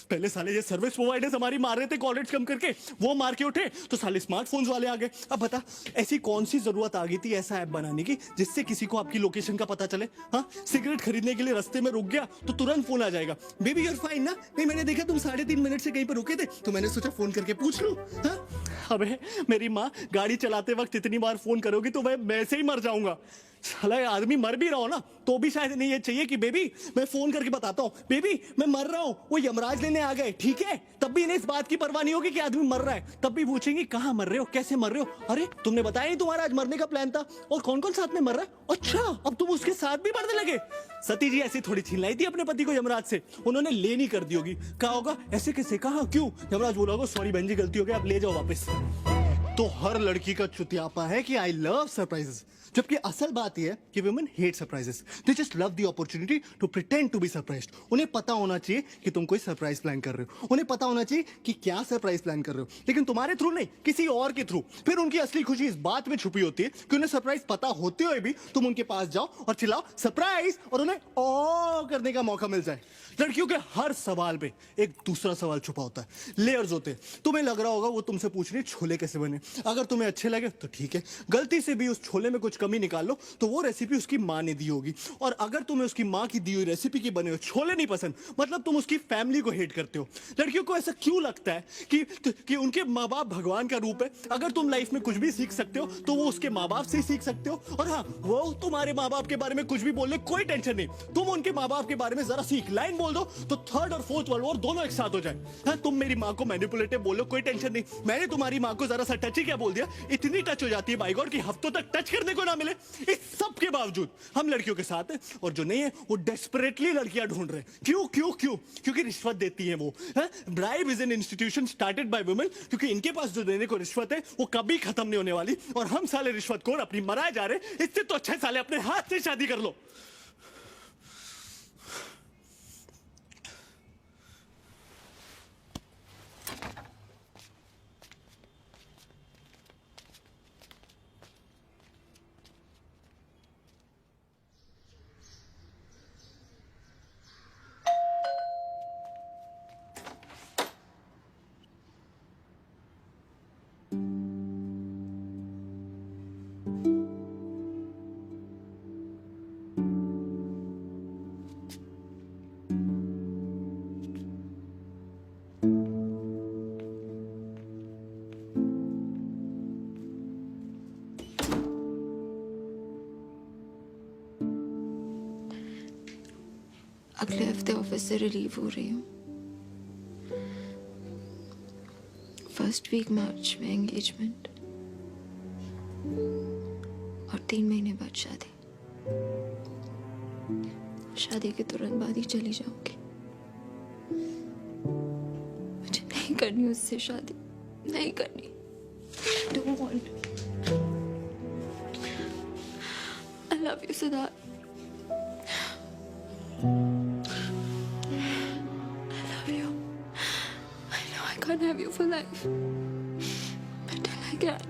पहले साले ये सर्विस प्रोवाइडर्स हमारी मार रहे थे कॉलेज कम करके, वो मार के उठे तो साले स्मार्टफोन्स वाले आ गए। अब बता ऐसी कौन सी जरूरत आ गई थी ऐसा ऐप बनाने की जिससे किसी को आपकी लोकेशन का पता चले? हाँ, सिगरेट खरीदने के लिए रास्ते में रुक गया तो तुरंत फोन आ जाएगा, बेबी यूर फाइन ना? नहीं, मैंने देखा तुम 3.5 मिनट से कहीं पर रुके थे तो मैंने सोचा फोन करके पूछ लूं। हाँ? अबे मेरी माँ, गाड़ी चलाते वक्त इतनी बार फोन करोगी तो मैं से ही मर जाऊंगा। साला आदमी मर भी रहा हो ना तो भी शायद नहीं ये चाहिए कि बेबी मैं फोन करके बताता हूँ, बेबी मैं मर रहा हूँ, वो यमराज लेने आ गए, ठीक है? तब भी इन्हें इस बात की परवाह नहीं होगी कि आदमी मर रहा है, तब भी पूछेंगे कहाँ मर रहे हो, कैसे मर रहे हो? अरे तुमने बताया नहीं तुम्हारा आज मरने का प्लान था, और कौन कौन साथ में मर रहा है? अच्छा अब तुम उसके साथ भी मरने लगे। सती जी ऐसी थोड़ी छीन लाई थी अपने पति को यमराज से, उन्होंने ले नहीं कर दी होगी। कहा होगा ऐसे कैसे, कहा क्यों? यमराज बोला होगा सॉरी बहन जी गलती हो गई, आप ले जाओ वापस। तो हर लड़की का चुतियापा है कि आई लव सरप्राइजेस, जबकि असल बात यह है कि women hate surprises. They just love the opportunity to pretend to be surprised. उन्हें पता होना चाहिए कि तुम कोई सरप्राइज प्लान कर रहे हो, उन्हें पता होना चाहिए कि क्या सरप्राइज प्लान कर रहे हो, लेकिन तुम्हारे थ्रू नहीं, किसी और के थ्रू। फिर उनकी असली खुशी इस बात में छुपी होती है कि उन्हें सरप्राइज पता होते हुए भी तुम उनके पास जाओ और चिल्लाओ सरप्राइज, और उन्हें ओ करने का मौका मिल जाए। लड़कियों के हर सवाल पे एक दूसरा सवाल छुपा होता है, लेयर्स होते हैं। तुम्हें लग रहा होगा वो तुमसे पूछ रही है छोले कैसे बने, अगर तुम्हें अच्छे लगे तो ठीक है, गलती से भी उस छोले में कुछ कमी निकाल लो तो वो रेसिपी उसकी माँ ने दी होगी, और अगर तुम्हें उसकी माँ की दी हुई रेसिपी के बने हुए छोले नहीं पसंद, मतलब तुम उसकी फैमिली को हेट करते हो। लड़कियों को ऐसा क्यों लगता है कि उनके माँ बाप भगवान का रूप है? अगर तुम लाइफ में कुछ भी सीख सकते हो तो वो उसके माँ बाप से ही सीख सकते हो। और हाँ, वो तुम्हारे माँ बाप के बारे में कुछ भी बोल ले कोई टेंशन नहीं, तुम उनके माँ बाप के बारे में जरा सी एक लाइन बोल दो तो 3rd और 4th वर्ल्ड वॉर दोनों एक साथ हो जाए। हाँ, तुम मेरी माँ को मैनिपुलेटिव बोलो कोई टेंशन नहीं, मैंने तुम्हारी माँ को जरा सा टच ही क्या बोल दिया, इतनी टच हो जाती है बाई गॉड कि हफ्तों तक टच करने को ना मिले। इस सब के बावजूद हम लड़कियों के साथ हैं, और जो नहीं है वो डेस्परेटली लड़कियां ढूंढ रहे हैं। क्यों क्यों क्यों? क्योंकि रिश्वत देती हैं वो। Bribe is an institution started by women, क्योंकि इनके पास जो देने को रिश्वत है वो कभी खत्म नहीं होने वाली, और हम साले रिश्वतखोर अपनी मराए जा रहे। इससे तो अच्छे साले अपने हाथ से शादी कर लो। अगले हफ्ते ऑफिस से रिलीव हो रही हूँ। फर्स्ट वीक मार्च में एंगेजमेंट और 3 महीने बाद शादी। शादी के तुरंत बाद ही चली जाऊंगी। मुझे नहीं करनी उससे शादी, नहीं करनी। I don't want. I love you, Siddharth. I love you. I know I can't have you for life, but till I can.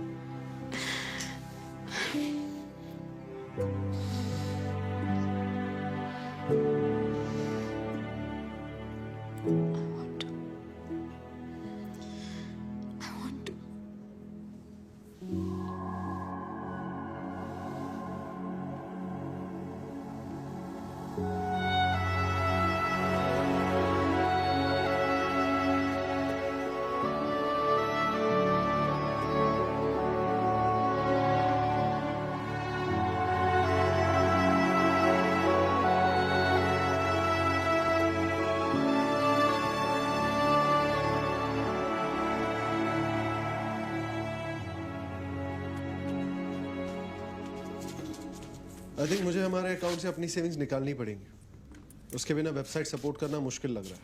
I think मुझे हमारे अकाउंट से अपनी सेविंग्स निकालनी पड़ेंगी। उसके बिना वेबसाइट सपोर्ट करना मुश्किल लग रहा है।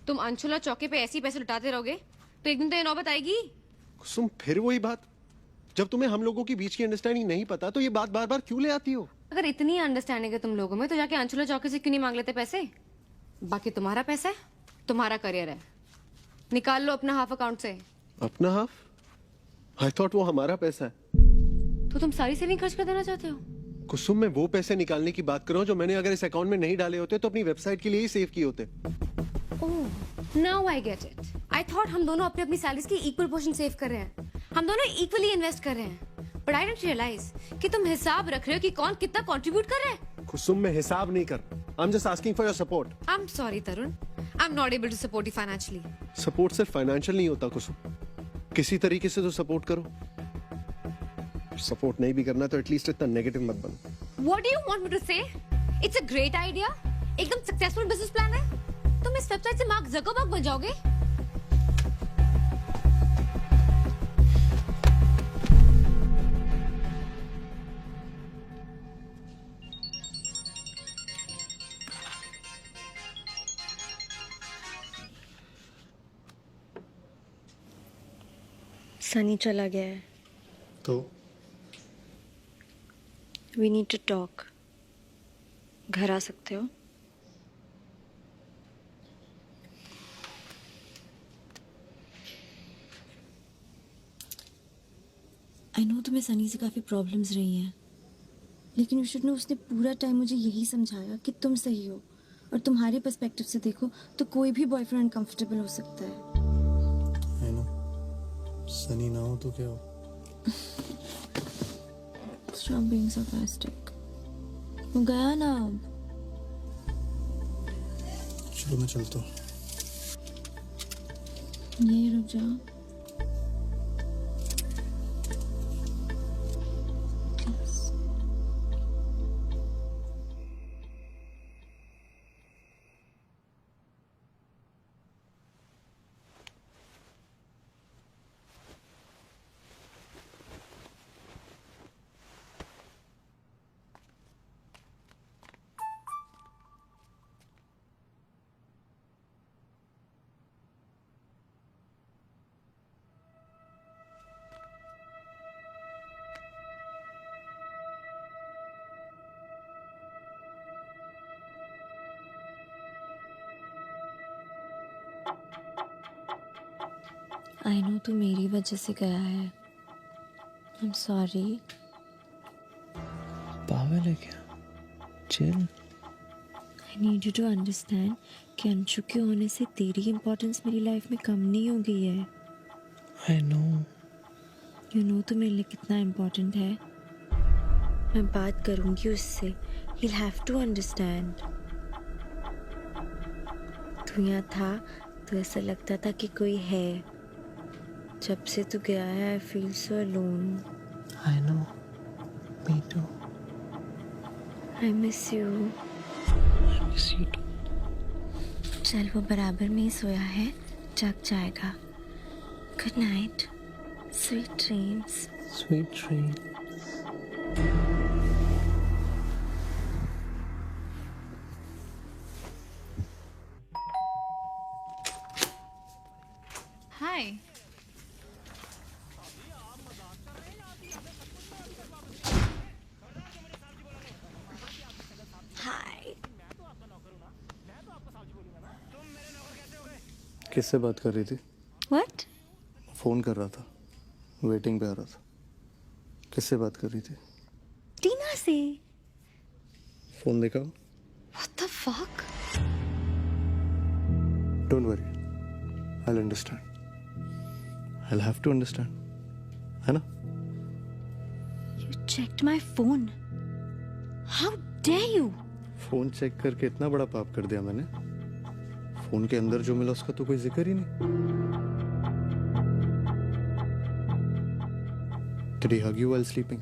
तुम अंशुला चौके पे ऐसे ही पैसे लुटाते रहोगे तो एक दिन तो ये नौबत आएगी। कुसुम, फिर वही बात। जब तुम्हें हम लोगों के बीच की अंडरस्टैंडिंग नहीं पता तो ये बात बार बार क्यों ले आती हो? अगर इतनी अंडरस्टैंडिंग है तुम लोगों में तो जाके अंशुला चौके से क्यों नहीं मांग लेते पैसे? बाकी तुम्हारा पैसा है, तुम्हारा करियर है, निकाल लो अपना हाफ अकाउंट से। अपना हाफ? आई थॉट वो हमारा पैसा है। तो तुम सारी सेविंग खर्च कर देना चाहते हो? कुसुम, मैं वो पैसे निकालने की बात कर रहा हूँ जो मैंने अगर इस अकाउंट में नहीं डाले होते तो अपनी वेबसाइट के लिए ही सेव किए होते। Now I get it. I thought हम दोनों अपनी अपनी सैलरीज की इक्वल पोर्शन सेव कर रहे हैं, हम दोनों इक्वली इन्वेस्ट कर रहे हैं। बट आई डिडंट रियलाइज कि तुम हिसाब रख रहे हो कि कौन कितना कंट्रीब्यूट कर रहा है। कुसुम, मैं हिसाब नहीं कर, I am just asking for your support. I am sorry Tarun, I am not able to support you financially. Support सिर्फ फाइनेंशियल नहीं होता कुसुम, किसी तरीके से तो सपोर्ट करो। सपोर्ट नहीं भी करना तो एटलीस्ट इतना नेगेटिव मत बनो। What do you want me to say? It's a great idea. एकदम सक्सेसफुल बिजनेस प्लान है। तुम इस वेबसाइट से मार्क जकरबर्ग बन जाओगे। सनी चला गया है। तो We need to talk. घर आ सकते हो? I know तुम्हें सनी से काफ़ी प्रॉब्लम्स रही हैं, लेकिन you should know उसने पूरा टाइम मुझे यही समझाया कि तुम सही हो, और तुम्हारे पर्सपेक्टिव से देखो तो कोई भी बॉयफ्रेंड अनकंफर्टेबल हो सकता है। I know. सनी ना हो तो क्या हो? Stop being sarcastic. वो गया ना अब। चलो मैं चलता हूँ। यहीं रुक जाओ। आई नो तू मेरी वजह से गया है। I am sorry. पागल है क्या? Chill. I need you to understand कि अंशु के होने से तेरी इम्पोर्टेंस मेरी लाइफ में कम नहीं हो गई है। I know. यू नो तो मेरे लिए कितना इम्पोर्टेंट है। मैं बात करूंगी उससे, he will have to understand. तू यहाँ था तो ऐसा लगता था कि कोई है, जब से तू गया है I feel so alone. I know, me too. I miss you. I miss you too. चल वो बराबर में ही सोया है, जग जाएगा। Good night, sweet dreams. Sweet dream. Hi. Hi. किससे बात कर रही थी? व्हाट? फोन कर रहा था, वेटिंग पे आ रहा था। किससे बात कर रही थी? टीना से। फोन देखा? What the fuck? Don't worry, I will understand. I will have to understand, है ना? You checked my phone. How dare you? Phone check करके इतना बड़ा पाप कर दिया मैंने। फोन के अंदर जो मिला उसका तो कोई जिक्र ही नहीं। Did he hug you while sleeping?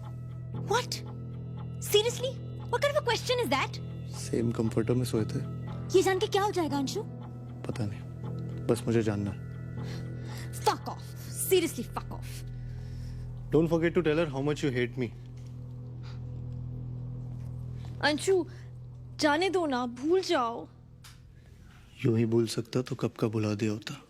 What? Seriously? What kind of a question is that? Same comforter में सोए थे। ये जान के क्या हो जाएगा अंशु? पता नहीं, बस मुझे जानना है। Fuck off. Seriously, fuck off. Don't forget to tell her how much you hate me. Anshu, जाने दो ना, भूल जाओ। यूं ही भूल सकता तो कब का भुला दिया होता।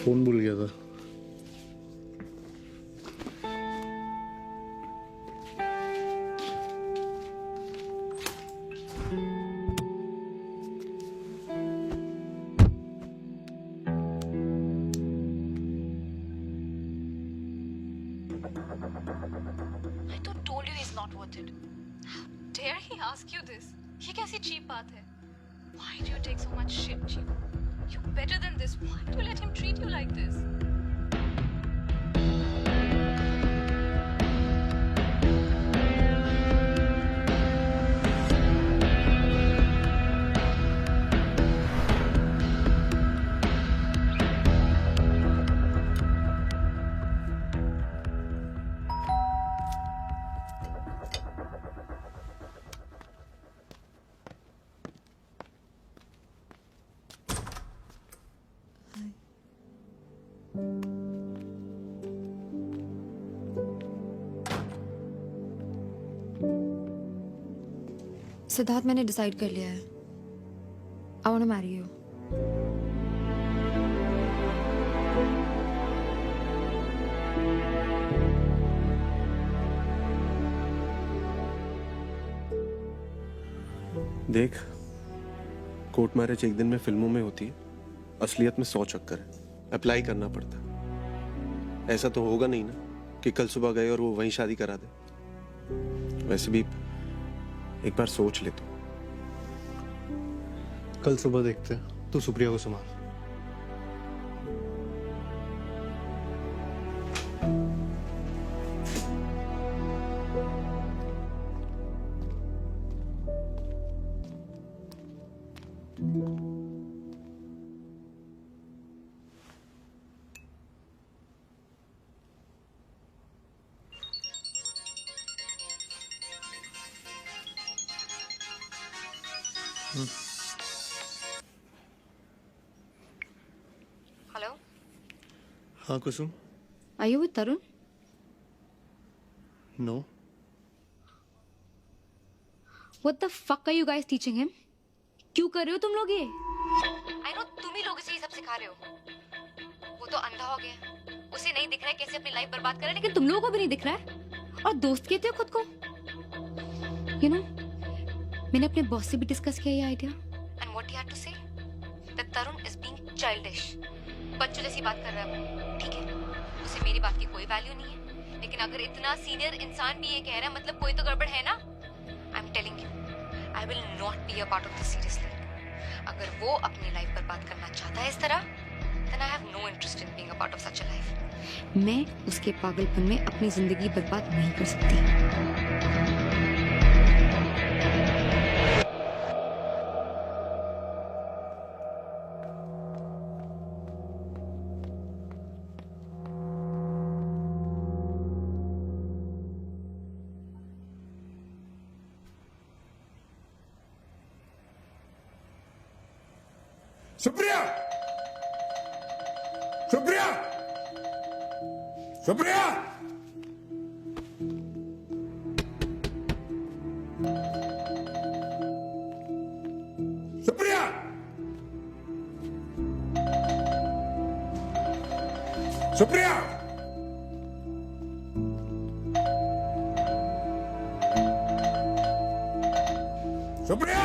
फोन भूल गया था। I told you he's not worth it. How dare he ask you this? ये कैसी cheap बात है? Why do you take so much shit, cheap? You're better than this. Why do you let him treat you like this? Siddharth, मैंने decide कर लिया है। I want to marry you. देख, court marriage एक दिन में फिल्मों में होती है, असलियत में 100 चक्कर है। अप्लाई करना पड़ता है। ऐसा तो होगा नहीं ना कि कल सुबह गए और वो वहीं शादी करा दे। वैसे भी एक बार सोच ले तो। कल सुबह देखते हैं। तू सुप्रिया को संभाल। Hello? हाँ Kusum. Are you with Tarun? नो। What the fuck are you guys teaching him? क्यों कर रहे हो तुम लोग ये? I know तुम ही लोग इसे ये सब सिखा रहे हो। वो तो अंधा हो गया। उसे नहीं दिख रहा है कैसे अपनी लाइफ बर्बाद कर रहा है, लेकिन तुम लोगों को भी नहीं दिख रहा है। और दोस्त कहते हो खुद को? You know, मैंने अपने बॉस से भी डिस्कस किया ये idea. And what he had to say? That Tarun is being childish. बच्चों जैसी बात कर रहा है वो। ठीक है, उसे मेरी बात की कोई वैल्यू नहीं है, लेकिन अगर इतना सीनियर इंसान भी ये कह रहा है, मतलब कोई तो गड़बड़ है ना। I am telling you, I will not be a part of this seriously. अगर वो अपनी लाइफ बर्बाद करना चाहता है इस तरह, then I have no interest in being a part of such a life. मैं उसके पागलपन में अपनी जिंदगी बर्बाद नहीं कर सकती। सुप्रिया, सुप्रिया, सुप्रिया, सुप्रिया, सुप्रिया, सुप्रिया।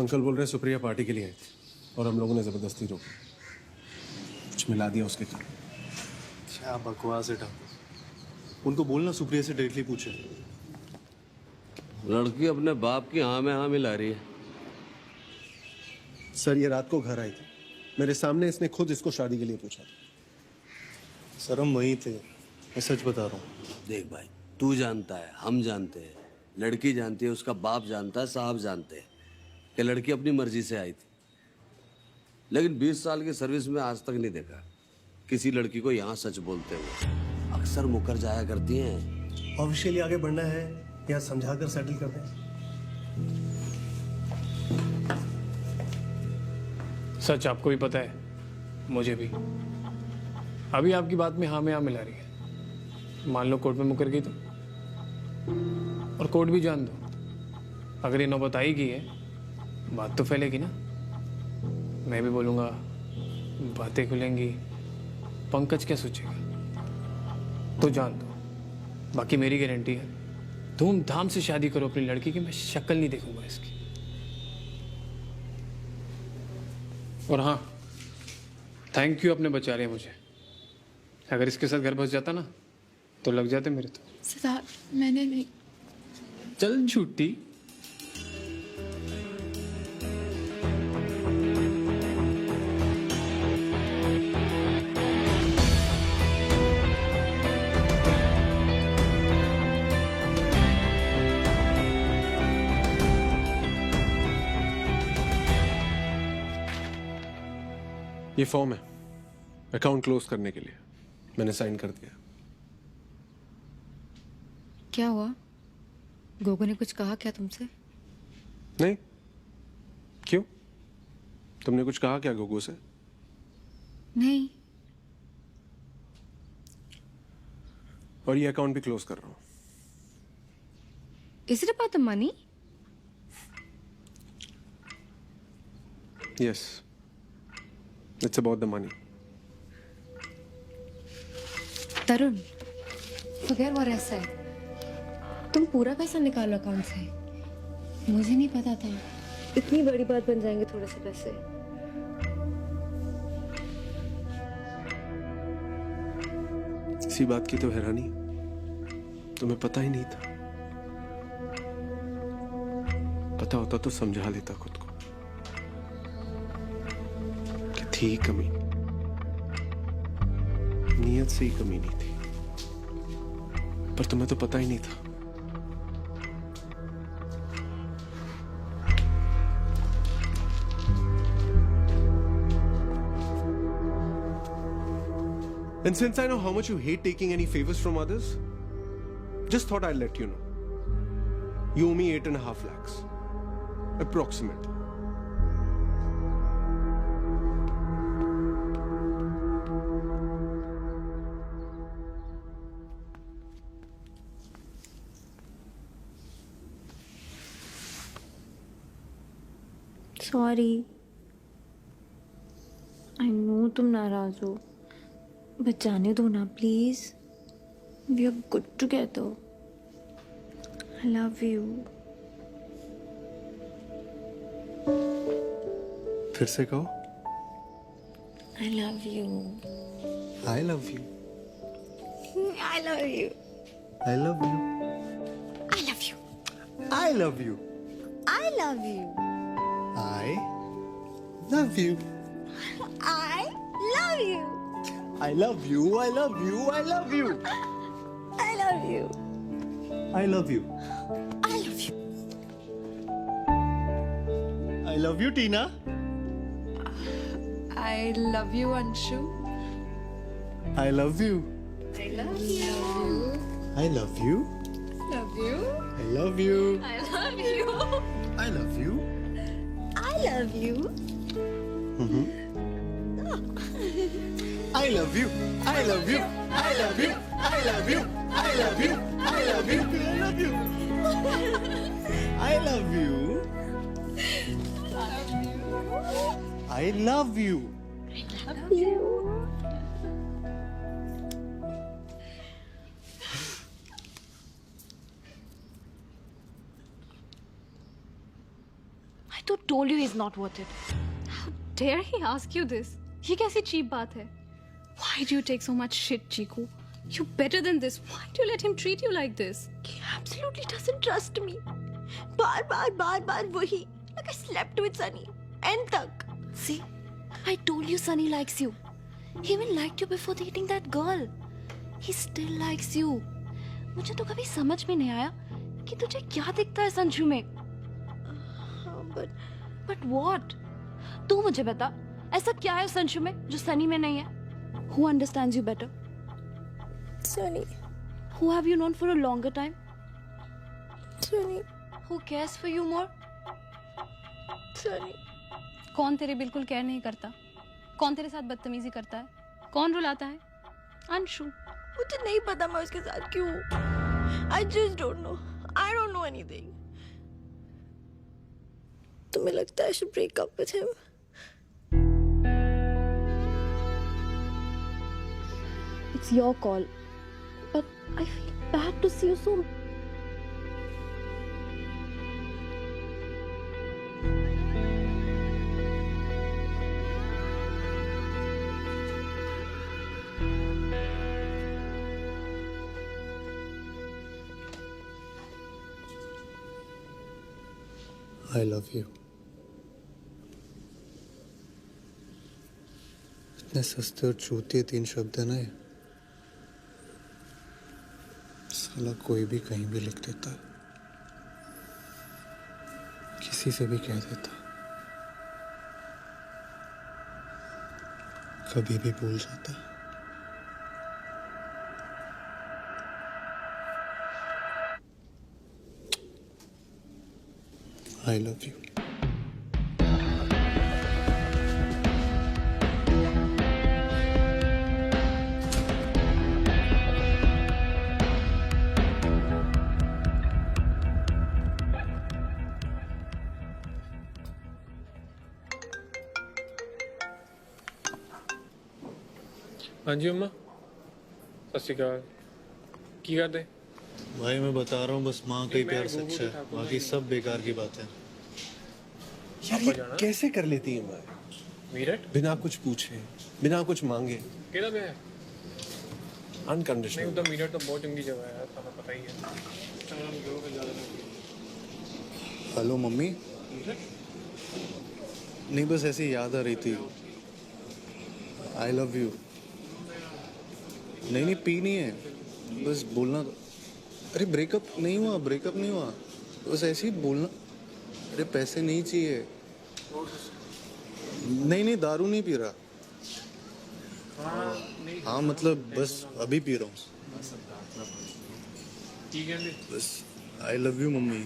अंकल बोल रहे सुप्रिया पार्टी के लिए आई थी और हम लोगों ने जबरदस्ती रोकी, कुछ मिला दिया उसके काम। क्या बकवास है ठाकुर, उनको बोलना सुप्रिया से डायरेक्टली पूछे। लड़की अपने बाप की हाँ में हाँ मिला रही है। सर ये रात को घर आई थी, मेरे सामने इसने खुद इसको शादी के लिए पूछा था। सर हम वहीं थे, मैं सच बता रहा हूँ। देख भाई, तू जानता है, हम जानते हैं, लड़की जानती है, उसका बाप जानता है, साहब जानते हैं कि लड़की अपनी मर्जी से आई थी। लेकिन 20 साल की सर्विस में आज तक नहीं देखा किसी लड़की को यहाँ सच बोलते हुए। अक्सर मुकर जाया करती हैं। ऑफिशियली आगे बढ़ना है या समझाकर सेटल कर दें? सच आपको भी पता है, मुझे भी। अभी आपकी बात में हाँ मिला रही है। मान लो कोर्ट में मुकर गई तो, और कोर्ट भी जान दो, अगर ये नौबत आई की है, बात तो फैलेगी ना। मैं भी बोलूँगा, बातें खुलेंगी, पंकज क्या सोचेगा, तो जान दो। बाकी मेरी गारंटी है, धूमधाम से शादी करो अपनी लड़की की, मैं शक्ल नहीं देखूंगा इसकी। और हाँ, थैंक यू, अपने बचा रहे हैं मुझे। अगर इसके साथ घर बस जाता ना तो लग जाते मेरे तो। सिद्धार्थ, मैंने नहीं। चल झूठी। ये फॉर्म है अकाउंट क्लोज करने के लिए, मैंने साइन कर दिया। क्या हुआ? गोगो ने कुछ कहा क्या तुमसे? नहीं, क्यों? तुमने कुछ कहा क्या गोगो से? नहीं। और ये अकाउंट भी क्लोज कर रहा हूं। Is it about the money? Yes, it's about the money. Tarun, forget what I said. तुम पूरा पैसा निकालो अकाउंट से। मुझे नहीं पता था इतनी बड़ी बात बन जाएंगे थोड़े से पैसे। इसी बात की तो हैरानी, तुम्हें पता ही नहीं था। पता होता तो समझा लेता खुद को कि थी कमी, नीयत से ही कमी नहीं थी, पर तुम्हें तो पता ही नहीं था। And since I know how much you hate taking any favors from others, just thought I'd let you know. You owe me 8.5 lakhs. Approximately. Sorry, I know तुम नाराज हो, बट जाने दो ना please. We are good together. I love you. फिर से कहो। I love you. I love you. I love you. I love you. I love you. I love you. I love you. I Love you. I love you. I love you. I love you. I love you. I love you. I love you. I love you. I love you, Tina. I love you, Anshu. I love you. I love you. I love you. Love you. I love you. I love you. I love you. I love you. I love you. I love you. I love you. I love you. I love you. I love you. I love you. I love you. I love you. I तो told you he's not worth it. How dare he ask you this? ये कैसी cheap बात है? Why do you take so much shit, Chiku? You're better than this. Why do you let him treat you like this? He absolutely doesn't trust me. बार वही. Like I slept with Sunny. End तक. See, I told you Sunny likes you. He even liked you before dating that girl. He still likes you. मुझे तो कभी समझ में नहीं आया कि तुझे क्या दिखता है संजू में. But what? तू मुझे बता, ऐसा क्या है संजू में जो सनी में नहीं है? Who understands you better? Sunny. Who have you known for a longer time? Sunny. Who cares for you more? Sunny. कौन तेरी बिल्कुल केयर नहीं करता? कौन तेरे साथ बदतमीजी करता है? कौन रुलाता है? अंशु. मुझे नहीं पता मैं उसके साथ क्यों हूँ. I just don't know. I don't know anything. तुम्हें लगता है I should break up with him? It's your call. But I feel bad to see you so. I love you. इतने सस्ते और चूतिए 3 शब्द है ना ये. साला कोई भी कहीं भी लिख देता है, किसी से भी कह देता, कभी भी भूल जाता. I love you. हाँ जी अम्मा, सत श्री अकाल. की करते? भाई मैं बता रहा हूँ, बस माँ का ही प्यार सच्चा है, बाकी सब बेकार की बात है. यार ये कैसे कर लेती है मैं? मीरठ? बिना कुछ पूछे, बिना कुछ मांगे. केड़ा पे है? अनकंडीशनल. नहीं उधर मीरठ तो बहुत चंगी जगह है यार, तुम्हें पता ही है. Hello mummy. नहीं बस ऐसी याद आ रही थी. आई लव यू. नहीं पीनी है, बस बोलना. अरे ब्रेकअप नहीं हुआ, ब्रेकअप नहीं हुआ, बस ऐसे ही बोलना. अरे पैसे नहीं चाहिए. नहीं दारू नहीं पी रहा. हाँ मतलब बस अभी पी रहा हूँ. बस आई लव यू मम्मी.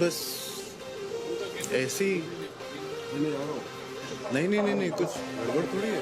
बस ऐसी. नहीं कुछ गड़बड़ थोड़ी है.